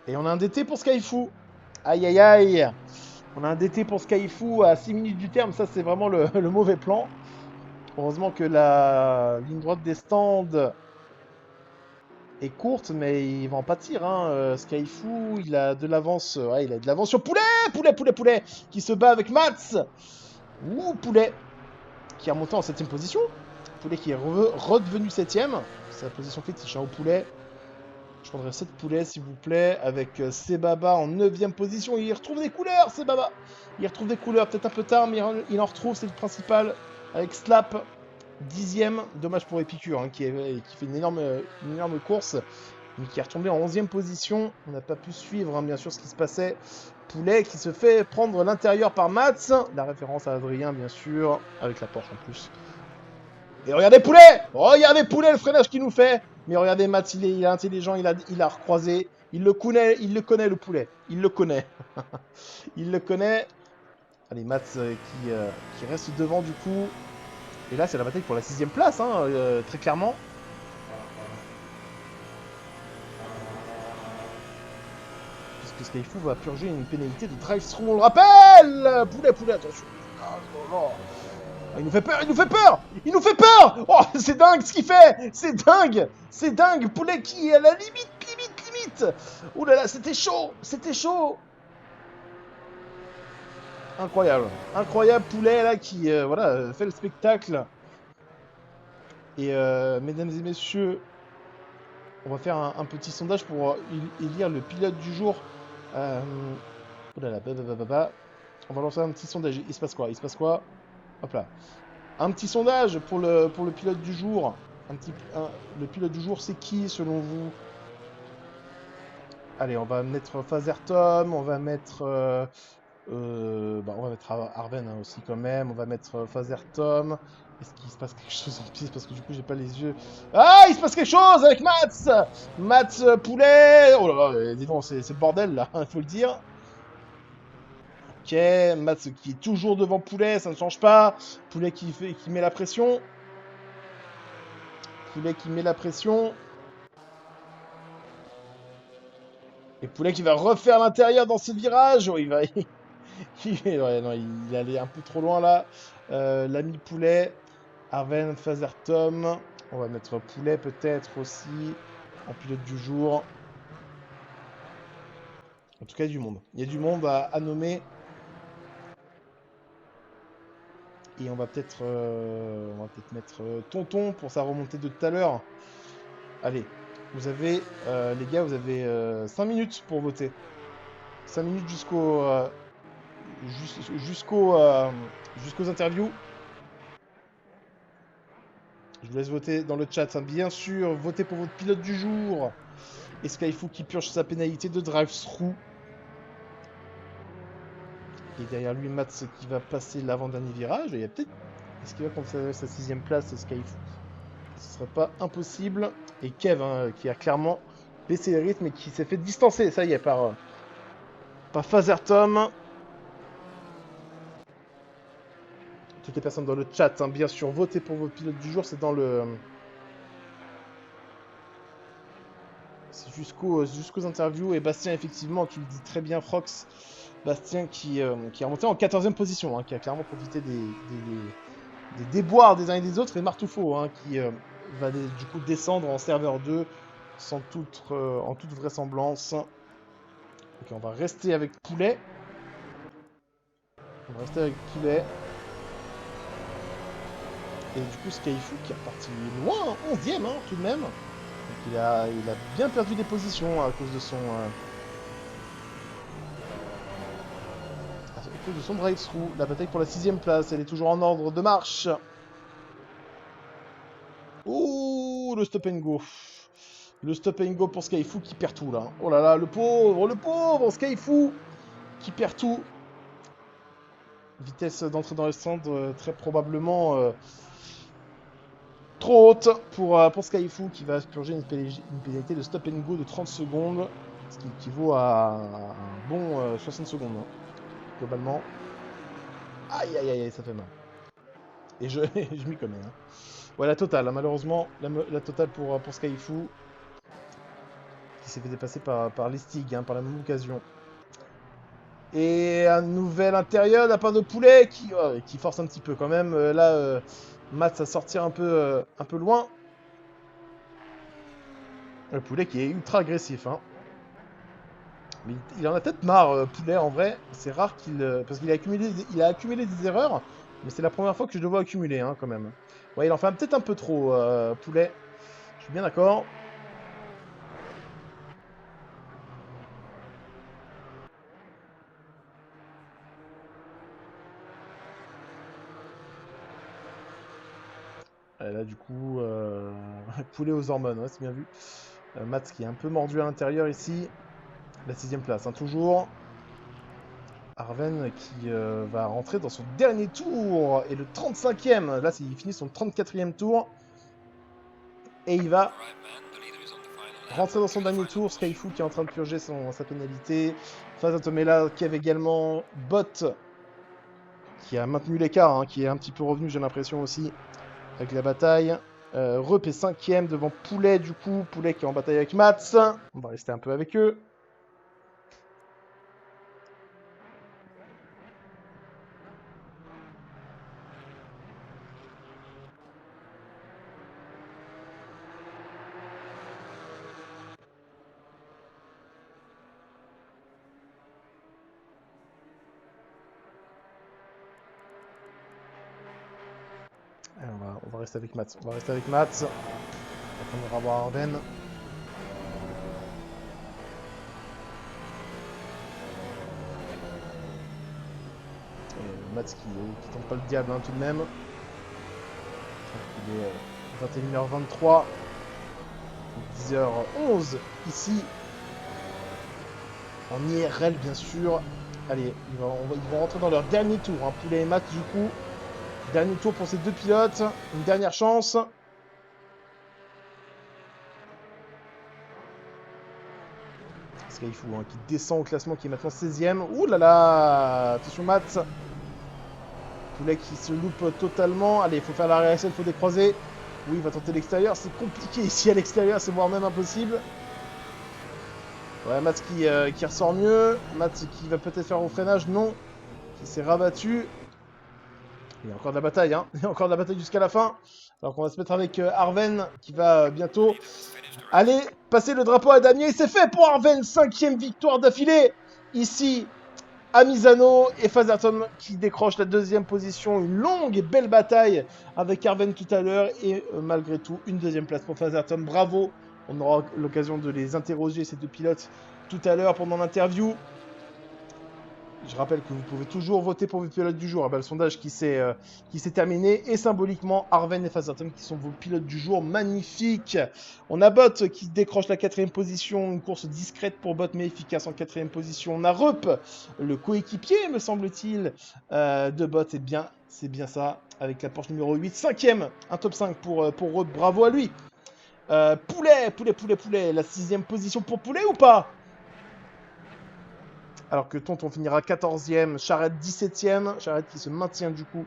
Et on a un DT pour Skyfoo. Aïe aïe aïe. On a un DT pour Skyfoo à 6 minutes du terme. Ça, c'est vraiment le mauvais plan. Heureusement que la ligne droite des stands est courte, mais il va en pâtir. Hein. Skyfoo, il a de l'avance. Ouais, il a de l'avance sur Poulet. Poulet qui se bat avec Mats. Ouh, Poulet qui est remonté en 7ème position. Poulet qui est redevenu 7ème. C'est la position fétiche hein, au Poulet. Je prendrais 7 poulets, s'il vous plaît, avec Sebaba en 9ème position. Il retrouve des couleurs, Sebaba. Il retrouve des couleurs, peut-être un peu tard, mais il en retrouve, c'est le principal. Avec Slap, 10ème. Dommage pour Epicure, hein, qui fait une énorme course, mais qui est retombé en 11ème position. On n'a pas pu suivre, hein, bien sûr, ce qui se passait. Poulet qui se fait prendre l'intérieur par Mats. La référence à Adrien, bien sûr, avec la Porsche en plus. Et regardez Poulet, le freinage qu'il nous fait. Mais regardez Mats, il est intelligent, il a recroisé. Il le connaît le Poulet. Il le connaît. Il le connaît. Allez, Mats qui reste devant du coup. Et là, c'est la bataille pour la 6ème place, hein, très clairement. Puisque Skyfoo va purger une pénalité de drive-through, on le rappelle. Poulet, attention. Ah, oh, oh. Ah, il nous fait peur, il nous fait peur. Oh, c'est dingue ce qu'il fait. C'est dingue. Poulet qui est à la limite. Ouh là là, c'était chaud. Incroyable Poulet là qui voilà, fait le spectacle. Et mesdames et messieurs, on va faire un petit sondage pour élire le pilote du jour. Oh là là, on va lancer un petit sondage. Il se passe quoi? Hop là. Un petit sondage pour le pilote du jour. Le pilote du jour, c'est qui selon vous? Allez, on va mettre Fazertom, on va mettre Arven hein, aussi quand même. On va mettre Fazertom. Est-ce qu'il se passe quelque chose en piste? Parce que du coup, j'ai pas les yeux. Ah, il se passe quelque chose avec Mats Poulet. Oh là là, dis donc, c'est le bordel là, il faut le dire. Ok, Mats qui est toujours devant Poulet, ça ne change pas. Poulet qui met la pression. Et Poulet qui va refaire l'intérieur dans ce virage. Oh, ouais, non, il allait un peu trop loin là. L'ami Poulet. Arven, Fazertom. On va mettre Poulet peut-être aussi en pilote du jour. En tout cas, il y a du monde. Il y a du monde à nommer. Et on va peut-être mettre Tonton pour sa remontée de tout à l'heure. Allez, vous avez, les gars, vous avez 5 minutes pour voter. 5 minutes jusqu'aux interviews. Je vous laisse voter dans le chat, hein. Bien sûr, votez pour votre pilote du jour. Et Skyfoo qui purge sa pénalité de drive-through. Et derrière lui, Mats qui va passer l'avant-dernier virage. Et il y a peut-être... Est-ce qu'il va conserver sa 6ème place, Skyfoo? Ce serait pas impossible. Et Kev, hein, qui a clairement baissé le rythme et qui s'est fait distancer, ça y est, par Fazertom. Toutes les personnes dans le chat, hein, bien sûr, votez pour vos pilotes du jour, c'est dans le... C'est jusqu'aux interviews. Et Bastien, effectivement, tu le dis très bien, Frox. Bastien qui est remonté en 14ème position, hein, qui a clairement profité des déboires des uns et des autres. Et Martoufo, hein, qui va du coup descendre en serveur 2 en toute vraisemblance. Ok, on va rester avec Poulet. Et du coup, Skyfoo qui est reparti loin, 11ème, hein, tout de même. Donc il a bien perdu des positions à cause de son drive-through. La bataille pour la 6ème place, elle est toujours en ordre de marche. Ouh, le stop and go. Le stop and go pour Skyfoo qui perd tout là. Oh là là, le pauvre Skyfoo qui perd tout. Vitesse d'entrée dans le stand très probablement trop haute pour Skyfoo qui va purger une pénalité de stop and go de 30 secondes. Ce qui équivaut à un bon 60 secondes, hein, globalement. Aïe, ça fait mal. Et je m'y connais. Hein. Ouais, la totale, hein, malheureusement, la totale pour Skyfoo. Qui s'est fait dépasser par Listig, hein, par la même occasion. Et un nouvel intérieur de la part de Poulet qui force un petit peu quand même. Mats à sortir un peu loin. Le Poulet qui est ultra agressif. Hein. Mais il en a peut-être marre, Poulet, en vrai. C'est rare qu'il... parce qu'il a accumulé des erreurs. Mais c'est la première fois que je le vois accumuler, hein, quand même. Ouais, il en fait peut-être un peu trop, Poulet. Je suis bien d'accord. Là, du coup, Poulet aux hormones, ouais, c'est bien vu. Mats qui est un peu mordu à l'intérieur ici. La 6ème place, hein, toujours. Arven qui va rentrer dans son dernier tour. Et le 35e. Là, il finit son 34e tour. Et il va rentrer dans son dernier tour. Skyfu qui est en train de purger sa pénalité. Fazatom est là. Kev également. Bot qui a maintenu l'écart. Hein, qui est un petit peu revenu, j'ai l'impression aussi. Avec la bataille. Rep est 5ème devant Poulet, du coup. Poulet qui est en bataille avec Mats. On va rester un peu avec eux. Allez, on va rester avec Mats. On va rester avec Mats. On ira voir Arven. Mats qui tente pas le diable, hein, tout de même. Il est 21h23. 10h11 ici. En IRL, bien sûr. Allez, ils vont rentrer dans leur dernier tour. Hein. Poulet et Mats, du coup. Dernier tour pour ces deux pilotes. Une dernière chance. Skyfu hein, qui descend au classement, qui est maintenant 16ème. Ouh là là. Attention Mats. Poulet qui se loupe totalement. Allez, il faut faire la réaction, il faut décroiser. Oui, il va tenter l'extérieur. C'est compliqué ici à l'extérieur, c'est voire même impossible. Ouais, Mats qui ressort mieux. Mats qui va peut-être faire au freinage. Non. Qui s'est rabattu. Il y a encore de la bataille, hein. Il y a encore de la bataille jusqu'à la fin. Alors qu'on va se mettre avec Arven qui va bientôt aller passer le drapeau à Damier. C'est fait pour Arven. 5ème victoire d'affilée. Ici, à Misano et Fazerton qui décroche la 2ème position. Une longue et belle bataille avec Arven tout à l'heure. Et malgré tout, une 2ème place pour Fazerton. Bravo. On aura l'occasion de les interroger, ces deux pilotes, tout à l'heure pendant l'interview. Je rappelle que vous pouvez toujours voter pour vos pilotes du jour. Le sondage qui s'est terminé. Et symboliquement, Arven et Fazerton qui sont vos pilotes du jour. Magnifique. On a Bot qui décroche la 4ème position. Une course discrète pour Bot mais efficace en 4ème position. On a Rup, le coéquipier, me semble-t-il, de Bot. Et bien, c'est bien ça. Avec la Porsche numéro 8. 5ème. Un top 5 pour Rup. Bravo à lui. Poulet. La 6ème position pour Poulet ou pas? Alors que Tonton finira 14ème, Charrette 17ème, Charrette qui se maintient du coup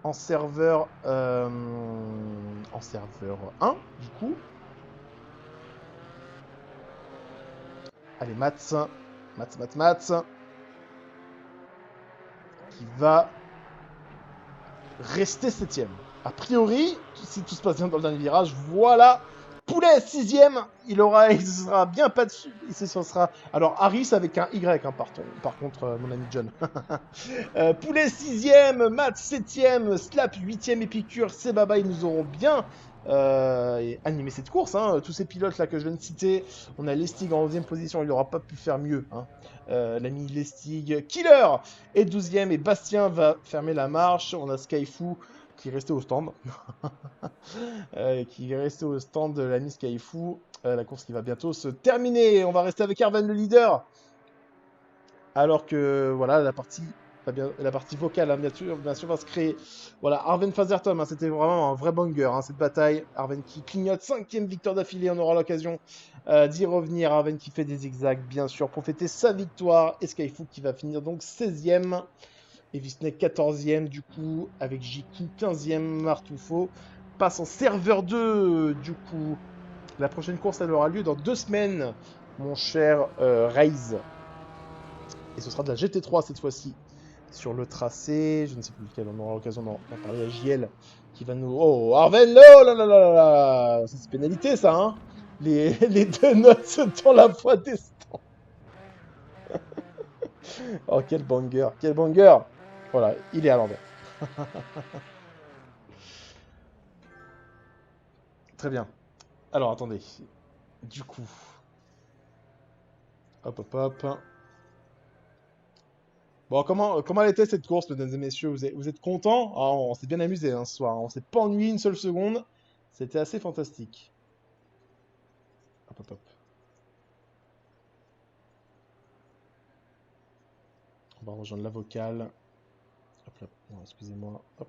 en serveur 1 du coup. Allez Mats qui va rester 7ème. A priori, si tout se passe bien dans le dernier virage, voilà. Poulet 6ème, il se sera bien pas dessus. Alors Harris avec un Y, hein, par contre, mon ami John. Poulet 6ème, Matt 7ème, Slap 8ème, Épicure, Sebaba, ils nous auront bien animé cette course. Hein. Tous ces pilotes là que je viens de citer, on a Lestig en 11ème position, il n'aura pas pu faire mieux. Hein. L'ami Lestig, Killer est 12ème et Bastien va fermer la marche. On a Skyfu qui est resté au stand. Qui est resté au stand de l'ami Skyfu. La course qui va bientôt se terminer. On va rester avec Arven le leader. Alors que voilà, la partie vocale, hein, bien sûr, va se créer. Voilà, Arven Fazerton, hein, c'était vraiment un vrai banger, hein, cette bataille. Arven qui clignote, 5ème victoire d'affilée, on aura l'occasion d'y revenir. Arven qui fait des zigzags, bien sûr, pour fêter sa victoire. Et Skyfu qui va finir donc 16ème. Et Visney 14ème, du coup, avec Jiku 15ème. Martoufo passe en serveur 2, du coup. La prochaine course, elle aura lieu dans 2 semaines, mon cher Raze. Et ce sera de la GT3 cette fois-ci. sur le tracé. Je ne sais plus lequel, on aura l'occasion d'en parler à JL qui va nous. Oh, Arven, oh là là là là là! Ça, c'est pénalité, ça, hein? Les deux notes dans la voie des stands. Oh, quel banger! Quel banger! Voilà, il est à l'envers. Très bien. Alors, attendez. Du coup. Hop, hop, hop. Bon, comment elle était cette course, mesdames et messieurs? Vous êtes contents? Ah, on s'est bien amusé hein, ce soir. On s'est pas ennuyé une seule seconde. C'était assez fantastique. Hop, hop, hop. On va rejoindre la vocale. Hop là. Non, excusez-moi. Hop.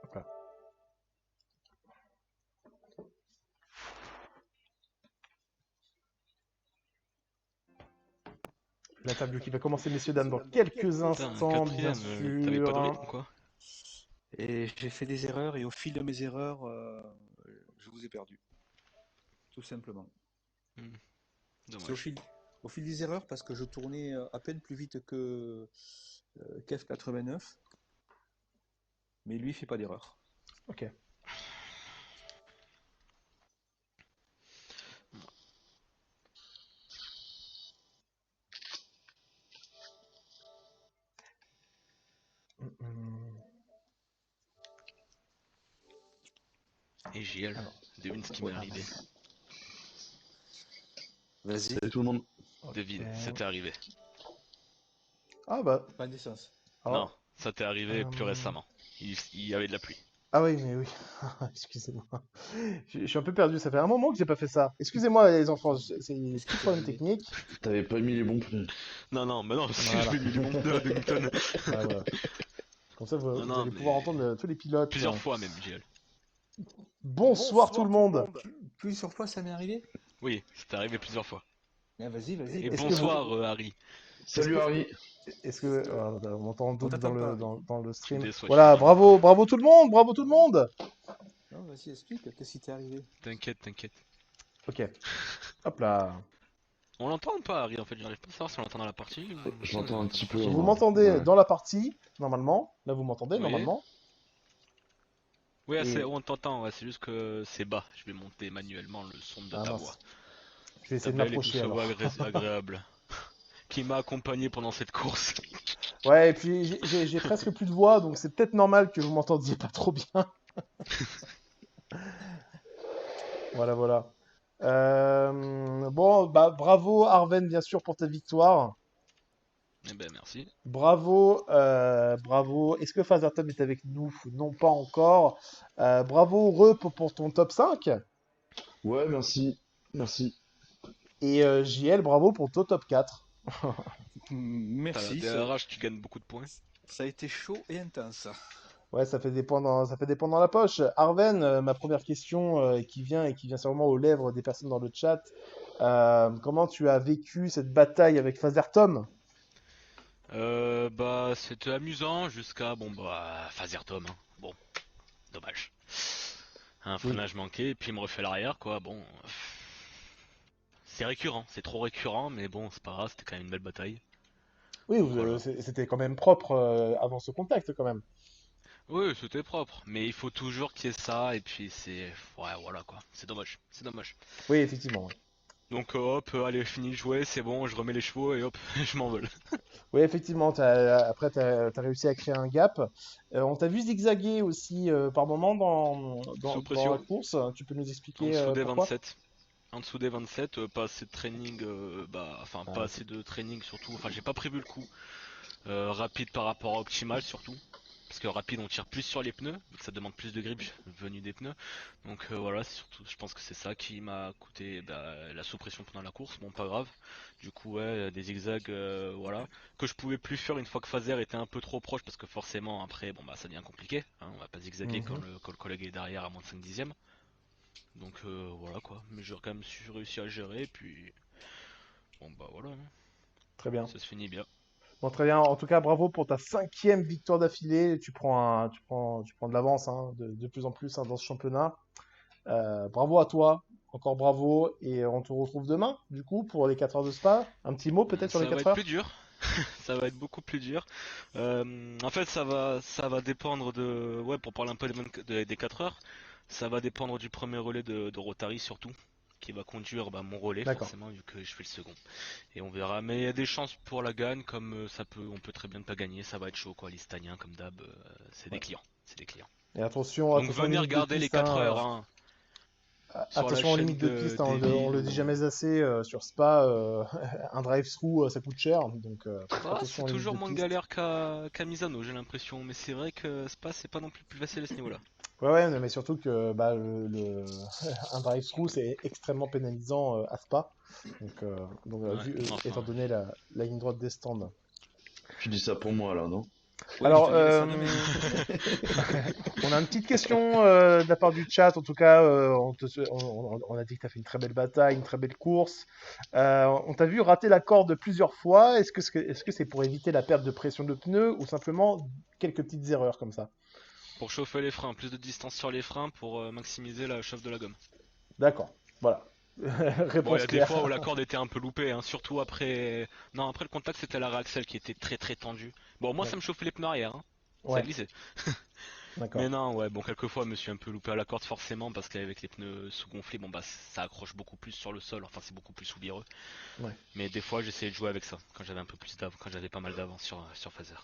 Hop là. L'interview qui va commencer, messieurs, dames, dans quelques Putain, un instants, bien quatrième, t'avais pas de sûr. rythme ou quoi? Et j'ai fait des erreurs et au fil de mes erreurs, je vous ai perdu, tout simplement. C'est Dommage. au fil des erreurs parce que je tournais à peine plus vite que Kev 89, mais lui il fait pas d'erreur. Ok. Hum. Et JL, Alors, devine ce qui ouais, m'est arrivé. Vas-y. Salut tout le monde. Devine, ça ok. t'est arrivé. Ah bah. Pas d'essence. Non, Alors, ça t'est arrivé plus récemment. Il y avait de la pluie. Ah oui, mais oui. Excusez-moi. Je suis un peu perdu. Ça fait un moment que j'ai pas fait ça. Excusez-moi, les enfants. C'est des Qu'est-ce qui petits t'est problèmes arrivé? techniques. T'avais pas mis les bons pneus. Non, mais non, parce que Voilà. j'avais mis les bombes de Hamilton. Ouais, voilà. Comme ça, vous, Non, vous non, allez pouvoir mais entendre tous les pilotes. plusieurs fois même, JL. Bonsoir tout le monde. Plusieurs fois ça m'est arrivé? Oui, ça t'est arrivé plusieurs fois. Ah, vas-y, Et Est-ce que vous, bonsoir, Harry. est-ce Salut que, Harry. est-ce que, on m'entend en On double t'attend pas, Harry. dans le Je suis stream. déçu, je suis Voilà, vraiment bravo, désolé. bravo tout le monde, bravo tout le monde. Non, vas-y, explique, qu'est-ce qui t'est arrivé? T'inquiète. Ok, hop là. On l'entend ou pas, Harry? En fait, j'arrive pas à savoir si on l'entend dans la partie ou Je si on l'entends l'entend un pas dans petit la peu. partie. Vous Hein. m'entendez Ouais. dans la partie normalement. Là, vous m'entendez Oui. normalement. Oui, Et on t'entend, ouais, c'est juste que c'est bas. Je vais monter manuellement le son de ah ta mince, voix. je vais Ta essayer de belle et m'approcher douce voix alors. agréable qui m'a accompagné pendant cette course. Ouais, et puis j'ai presque plus de voix, donc c'est peut-être normal que vous m'entendiez pas trop bien. Voilà, voilà. Bon, bah bravo Arven bien sûr pour ta victoire. Eh ben merci. Bravo, bravo. Est-ce que Fazertom est avec nous? Non, pas encore. Bravo Rep pour ton top 5. Ouais, merci. Merci. Et JL, bravo pour ton top 4. T'as la Merci, DRH qui gagne beaucoup de points. ça a été chaud et intense. Ouais, ça fait des points dans la poche. Arven, ma première question qui vient sûrement aux lèvres des personnes dans le chat. Comment tu as vécu cette bataille avec Fazertom? Bah c'était amusant jusqu'à bon bah Phaser Tom. Hein. Bon, dommage. Un Oui. freinage manqué et puis il me refait l'arrière quoi. Bon, c'est récurrent, c'est trop récurrent mais bon c'est pas grave, c'était quand même une belle bataille. Oui, Donc voilà. c'était quand même propre avant ce contact quand même. Oui, c'était propre, mais il faut toujours qu'il y ait ça et puis c'est ouais voilà quoi. C'est dommage. Oui, effectivement. Ouais. Donc hop, allez fini de jouer, c'est bon, je remets les chevaux et hop, je m'envole. Oui, effectivement, après, tu as réussi à créer un gap. On t'a vu zigzaguer aussi par moment Sous dans la pression, course. Tu peux nous en expliquer dessous des pourquoi? 27. En dessous des 27, pas assez de training, enfin pas Ah, assez de training surtout, enfin j'ai pas prévu le coup. Rapide par rapport à optimal surtout. Parce que rapide on tire plus sur les pneus, donc ça demande plus de grip venu des pneus. Donc voilà, c'est surtout, je pense que c'est ça qui m'a coûté la sous-pression pendant la course, bon pas grave. Du coup ouais, des zigzags, voilà, que je pouvais plus faire une fois que Phaser était un peu trop proche, parce que forcément après, bon bah ça devient compliqué, hein, on va pas zigzaguer mhm. quand le collègue est derrière à moins de 5 dixièmes. Donc voilà quoi, mais j'ai quand même réussi à gérer, et puis bon bah voilà, hein, Très bien. ça se finit bien. Bon, très bien. En tout cas, bravo pour ta 5e victoire d'affilée. Tu prends de l'avance hein, de plus en plus hein, dans ce championnat. Bravo à toi. Encore bravo. Et on te retrouve demain, du coup, pour les 4 heures de spa. Un petit mot peut-être sur les Ça va 4 être plus heures? dur. Ça va être beaucoup plus dur. En fait, ça va dépendre de. Ouais, pour parler un peu des 4 heures, ça va dépendre du premier relais de Rotary surtout, qui va conduire bah, mon relais D'accord. forcément, vu que je fais le second. Et on verra. Mais il y a des chances pour la gagne, comme on peut très bien ne pas gagner. Ça va être chaud, quoi. Les Staniens, comme d'hab, c'est des Ouais. clients. C'est des clients. Et attention, Donc attention aux venez limites de regarder les piste. 4 Hein, heures, hein, sur la attention aux chaîne limites de piste. Hein, on le, on d'Evil le dit ou. jamais assez. Sur Spa, un drive-through, ça coûte cher. Donc Ah, attention c'est aux limites toujours de moins piste. galère qu'à Misano, j'ai l'impression. Mais c'est vrai que Spa, c'est pas non plus plus facile à ce niveau-là. Ouais, ouais, mais surtout que bah, un drive-through, c'est extrêmement pénalisant à Spa. Ouais, Étant enfin. donné la ligne droite des stands. Tu dis ça pour moi là, non? Ouais, je Alors, te dis les stands jamais. on a une petite question de la part du chat. En tout cas, on a dit que tu as fait une très belle bataille, une très belle course. On t'a vu rater la corde plusieurs fois. Est-ce que c'est pour éviter la perte de pression de pneus ou simplement quelques petites erreurs comme ça? Pour chauffer les freins, plus de distance sur les freins pour maximiser la chauffe de la gomme. D'accord. Voilà. Bon, il y Réponse a des fois où claire. la corde était un peu loupée, hein, surtout après. Non, après le contact, c'était la réaxle qui était très très tendue. Bon, moi ça me chauffait les pneus arrière, hein. Ça Ouais, glissait. d'accord. Mais non, ouais, bon, quelquefois, je me suis un peu loupé à la corde forcément parce qu'avec les pneus sous-gonflés, bon bah ça accroche beaucoup plus sur le sol, enfin c'est beaucoup plus soubireux. Ouais, Mais des fois, j'essayais de jouer avec ça quand j'avais un peu plus d'avance, quand j'avais pas mal d'avance sur Phaser.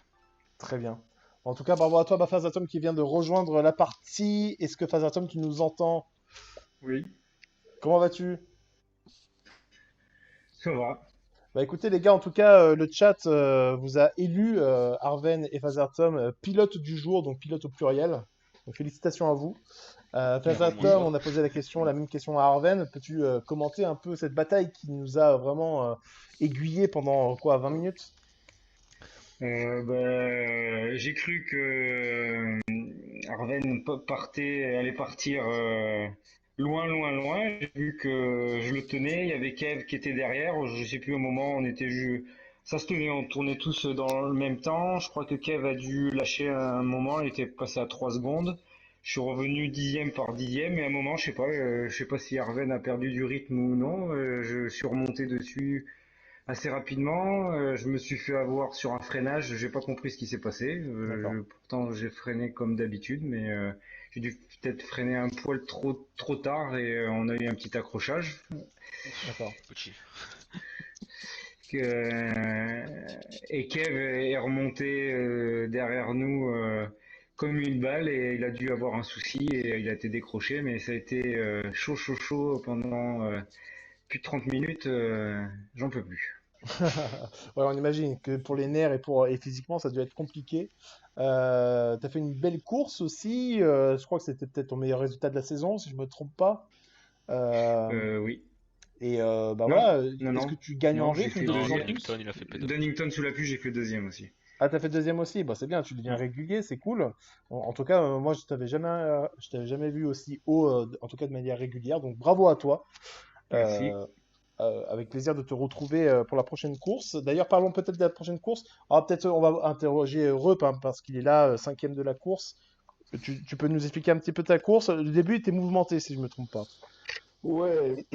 très bien. En tout cas, bravo à toi, Phasatom, qui vient de rejoindre la partie. Est-ce que Phasatom, tu nous entends? Oui, Comment vas-tu? ça va. Bah écoutez les gars, en tout cas, le chat vous a élu, Arven et Phasatom, pilote du jour, donc pilote au pluriel. Donc félicitations à vous. Vraiment Phasatom, toi. on a posé la même question à Arven. Peux-tu commenter un peu cette bataille qui nous a vraiment aiguillé pendant quoi, 20 minutes? J'ai cru que Arven allait partir loin, loin, loin. J'ai vu que je le tenais. Il y avait Kev qui était derrière. Je sais plus au moment. Ça se tenait. On tournait tous dans le même temps. Je crois que Kev a dû lâcher un moment. Il était passé à 3 secondes. Je suis revenu dixième par dixième. Et à un moment, je sais pas si Arven a perdu du rythme ou non. Je suis remonté dessus assez rapidement. Je me suis fait avoir sur un freinage, j'ai pas compris ce qui s'est passé. D'accord, Pourtant j'ai freiné comme d'habitude, mais j'ai dû peut-être freiner un poil trop tard et on a eu un petit accrochage. d'accord. Petit. Et Kev est remonté derrière nous comme une balle et il a dû avoir un souci et il a été décroché, mais ça a été chaud pendant plus de 30 minutes, j'en peux plus. Ouais, on imagine que pour les nerfs et physiquement, ça doit être compliqué. T'as fait une belle course aussi. Je crois que c'était peut-être ton meilleur résultat de la saison, si je me trompe pas. Euh, Oui. bah Non, voilà, non, est-ce que non, tu gagnes en non, j'ai rythme fait de plus Non, en deuxième. Dunnington, plus? il a fait P2. Dunnington sous la pluie, j'ai fait deuxième aussi. Ah, t'as fait deuxième aussi, bah c'est bien, tu deviens Mm. régulier, c'est cool. En tout cas, moi je t'avais jamais vu aussi haut, en tout cas de manière régulière, donc bravo à toi. Merci. Euh, avec plaisir de te retrouver pour la prochaine course. D'ailleurs, parlons peut-être de la prochaine course. Ah, peut-être on va interroger Rep hein, parce qu'il est là, 5e de la course. Tu peux nous expliquer un petit peu ta course? Le début était mouvementé, si je me trompe pas. Ouais,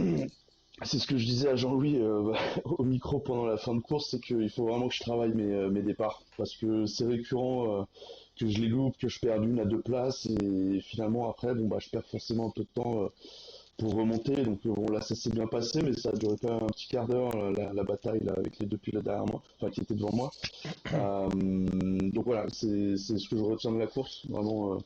c'est ce que je disais à Jean-Louis au micro pendant la fin de course, c'est qu'il faut vraiment que je travaille mes départs. Parce que c'est récurrent que je les loupe, que je perds une à deux places, et finalement après, bon bah je perds forcément un peu de temps pour remonter. Donc bon là ça s'est bien passé, mais ça a duré quand même un petit quart d'heure la bataille là, avec les deux pilotes derrière moi, enfin qui étaient devant moi. Donc voilà, c'est ce que je retiens de la course. Vraiment,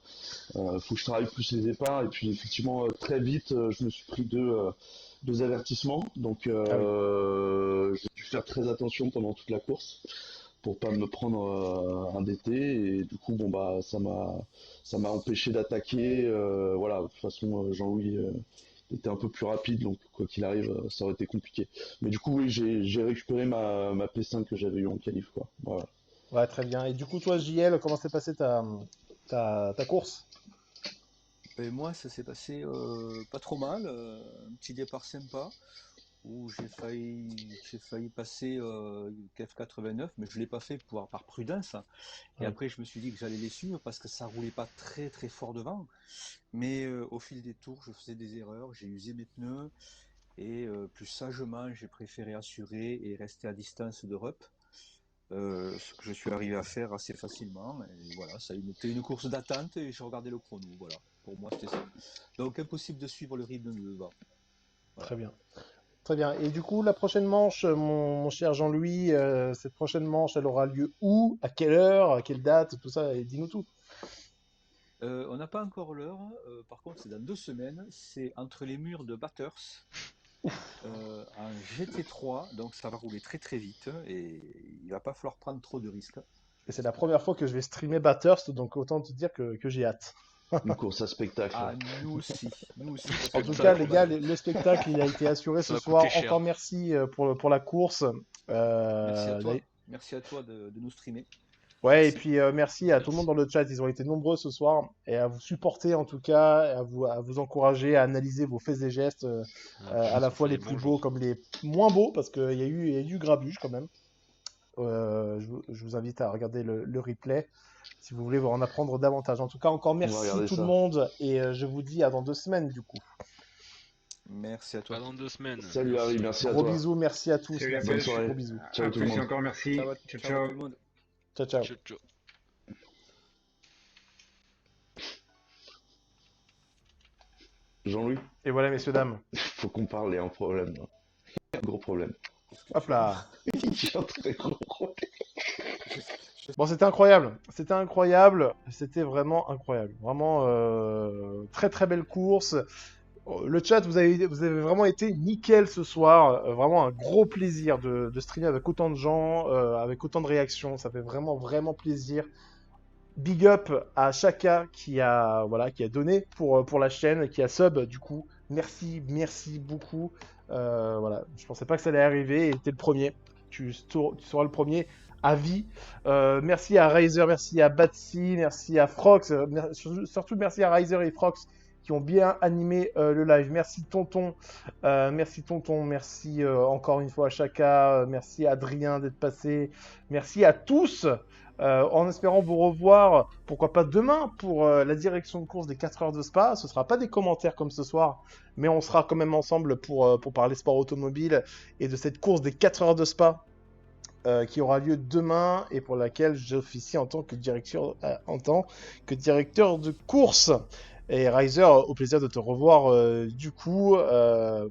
faut que je travaille plus les départs. Et puis effectivement, très vite, je me suis pris deux avertissements. Donc Ah oui. j'ai dû faire très attention pendant toute la course pour pas me prendre un DT. Et du coup, bon bah ça m'a empêché d'attaquer. Voilà, de toute façon, Jean-Louis était un peu plus rapide, donc quoi qu'il arrive, ça aurait été compliqué. Mais du coup, oui, j'ai récupéré ma P5 que j'avais eu en qualif, quoi. Voilà. Ouais, très bien. Et du coup, toi, JL, comment s'est passée ta course? Et moi, ça s'est passé pas trop mal, un petit départ sympa. où j'ai failli passer KF 89, mais je l'ai pas fait par prudence. Et Ouais. après, je me suis dit que j'allais les suivre parce que ça roulait pas très très fort devant. Mais au fil des tours, je faisais des erreurs, j'ai usé mes pneus et plus sagement, j'ai préféré assurer et rester à distance de Rupp. Ce que je suis arrivé à faire assez facilement. Et voilà, ça a été une course d'attente et j'ai regardé le chrono. Voilà, pour moi, c'était ça. Donc, impossible de suivre le rythme de devant. Voilà. Très bien. Très bien. Et du coup, la prochaine manche, mon cher Jean-Louis, cette prochaine manche, elle aura lieu où? À quelle heure? À quelle date? Tout ça, et dis-nous tout. On n'a pas encore l'heure. Par contre, c'est dans 2 semaines. C'est entre les murs de Bathurst. En GT3, donc ça va rouler très très vite et il va pas falloir prendre trop de risques. Et c'est la première fois que je vais streamer Bathurst, donc autant te dire que j'ai hâte. Une course à spectacle. Ah, nous aussi, parce En que tout vous cas, avez les gars, le spectacle, il a été assuré Ça ce va soir. coûter cher. Encore merci pour la course. merci à toi de nous streamer. Ouais, Merci. et puis merci à tout le monde dans le chat. Ils ont été nombreux ce soir et à vous supporter en tout cas, et à vous encourager à analyser vos faits et gestes, à la fois les plus beaux comme les moins beaux, parce qu'il y a eu du grabuge quand même. Je vous invite à regarder le replay si vous voulez en apprendre davantage. En tout cas, encore merci regarder tout ça. le monde et je vous dis à dans 2 semaines du coup. Merci à toi. Pas dans 2 semaines. Salut Harry, merci à Gros toi. bisous, merci à tous. Salut à Merci, Bonne tous. soirée. gros bisous. Ciao À tout le plus monde. encore, merci. Ciao, Ciao, ciao ciao. tout le monde. Ciao, ciao. Ciao, ciao. Jean-Louis, Et voilà, messieurs, dames. faut qu'on parle, il y a un problème. Un gros problème. Hop là. Il y a un très gros problème. Bon, c'était incroyable. C'était incroyable. C'était vraiment incroyable. Vraiment très très belle course. Le chat, vous avez vraiment été nickel ce soir. Vraiment un gros plaisir de streamer avec autant de gens, avec autant de réactions. Ça fait vraiment vraiment plaisir. Big up à Chaka qui a donné pour la chaîne, qui a sub du coup. Merci beaucoup. Voilà, je pensais pas que ça allait arriver et t'es le premier. Tu seras le premier à vie. Merci à Riser, merci à Batsy, merci à Frox, surtout merci à Riser et Frox qui ont bien animé le live. Merci Tonton, merci encore une fois à Chaka, merci à Adrien d'être passé, merci à tous. En espérant vous revoir, pourquoi pas demain pour la direction de course des 4 heures de Spa. Ce sera pas des commentaires comme ce soir, mais on sera quand même ensemble pour parler sport automobile et de cette course des 4 heures de Spa qui aura lieu demain et pour laquelle j'officie en tant que directeur de course. Et Riser, au plaisir de te revoir du coup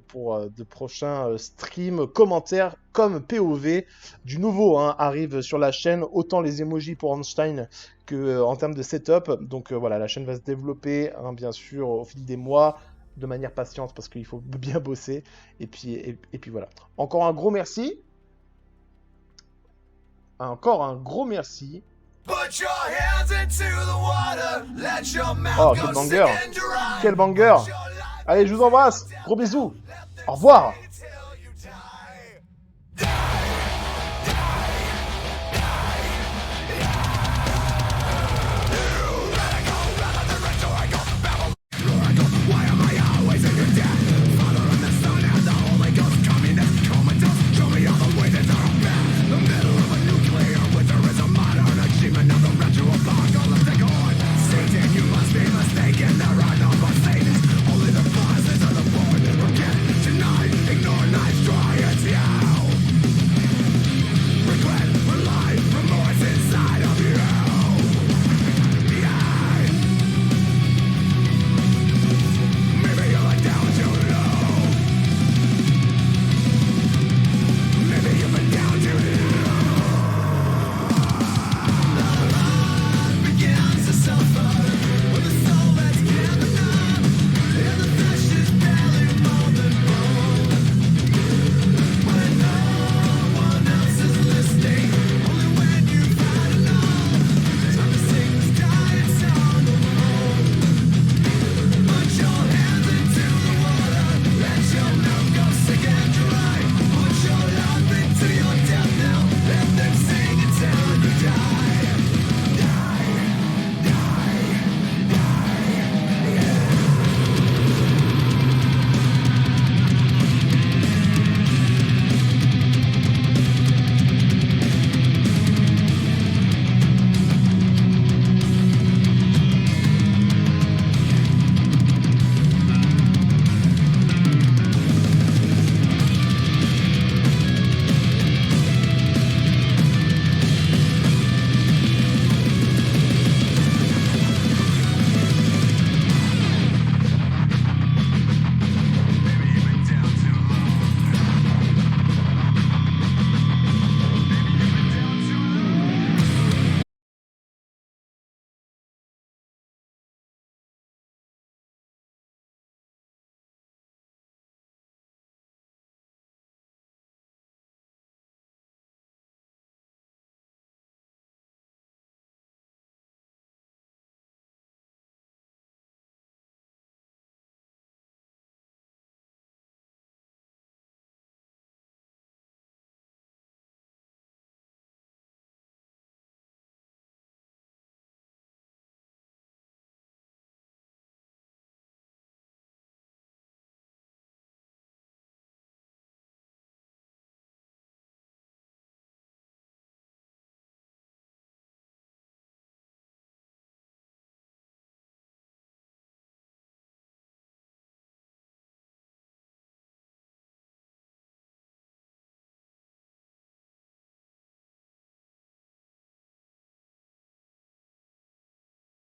pour de prochains streams, commentaires comme POV. Du nouveau arrive sur la chaîne, autant les emojis pour Einstein que en termes de setup. Donc voilà, la chaîne va se développer bien sûr au fil des mois de manière patiente parce qu'il faut bien bosser. Et puis voilà. Encore un gros merci. Encore un gros merci. Oh, quel banger! Quel banger! Allez, je vous embrasse! Gros bisous! Au revoir!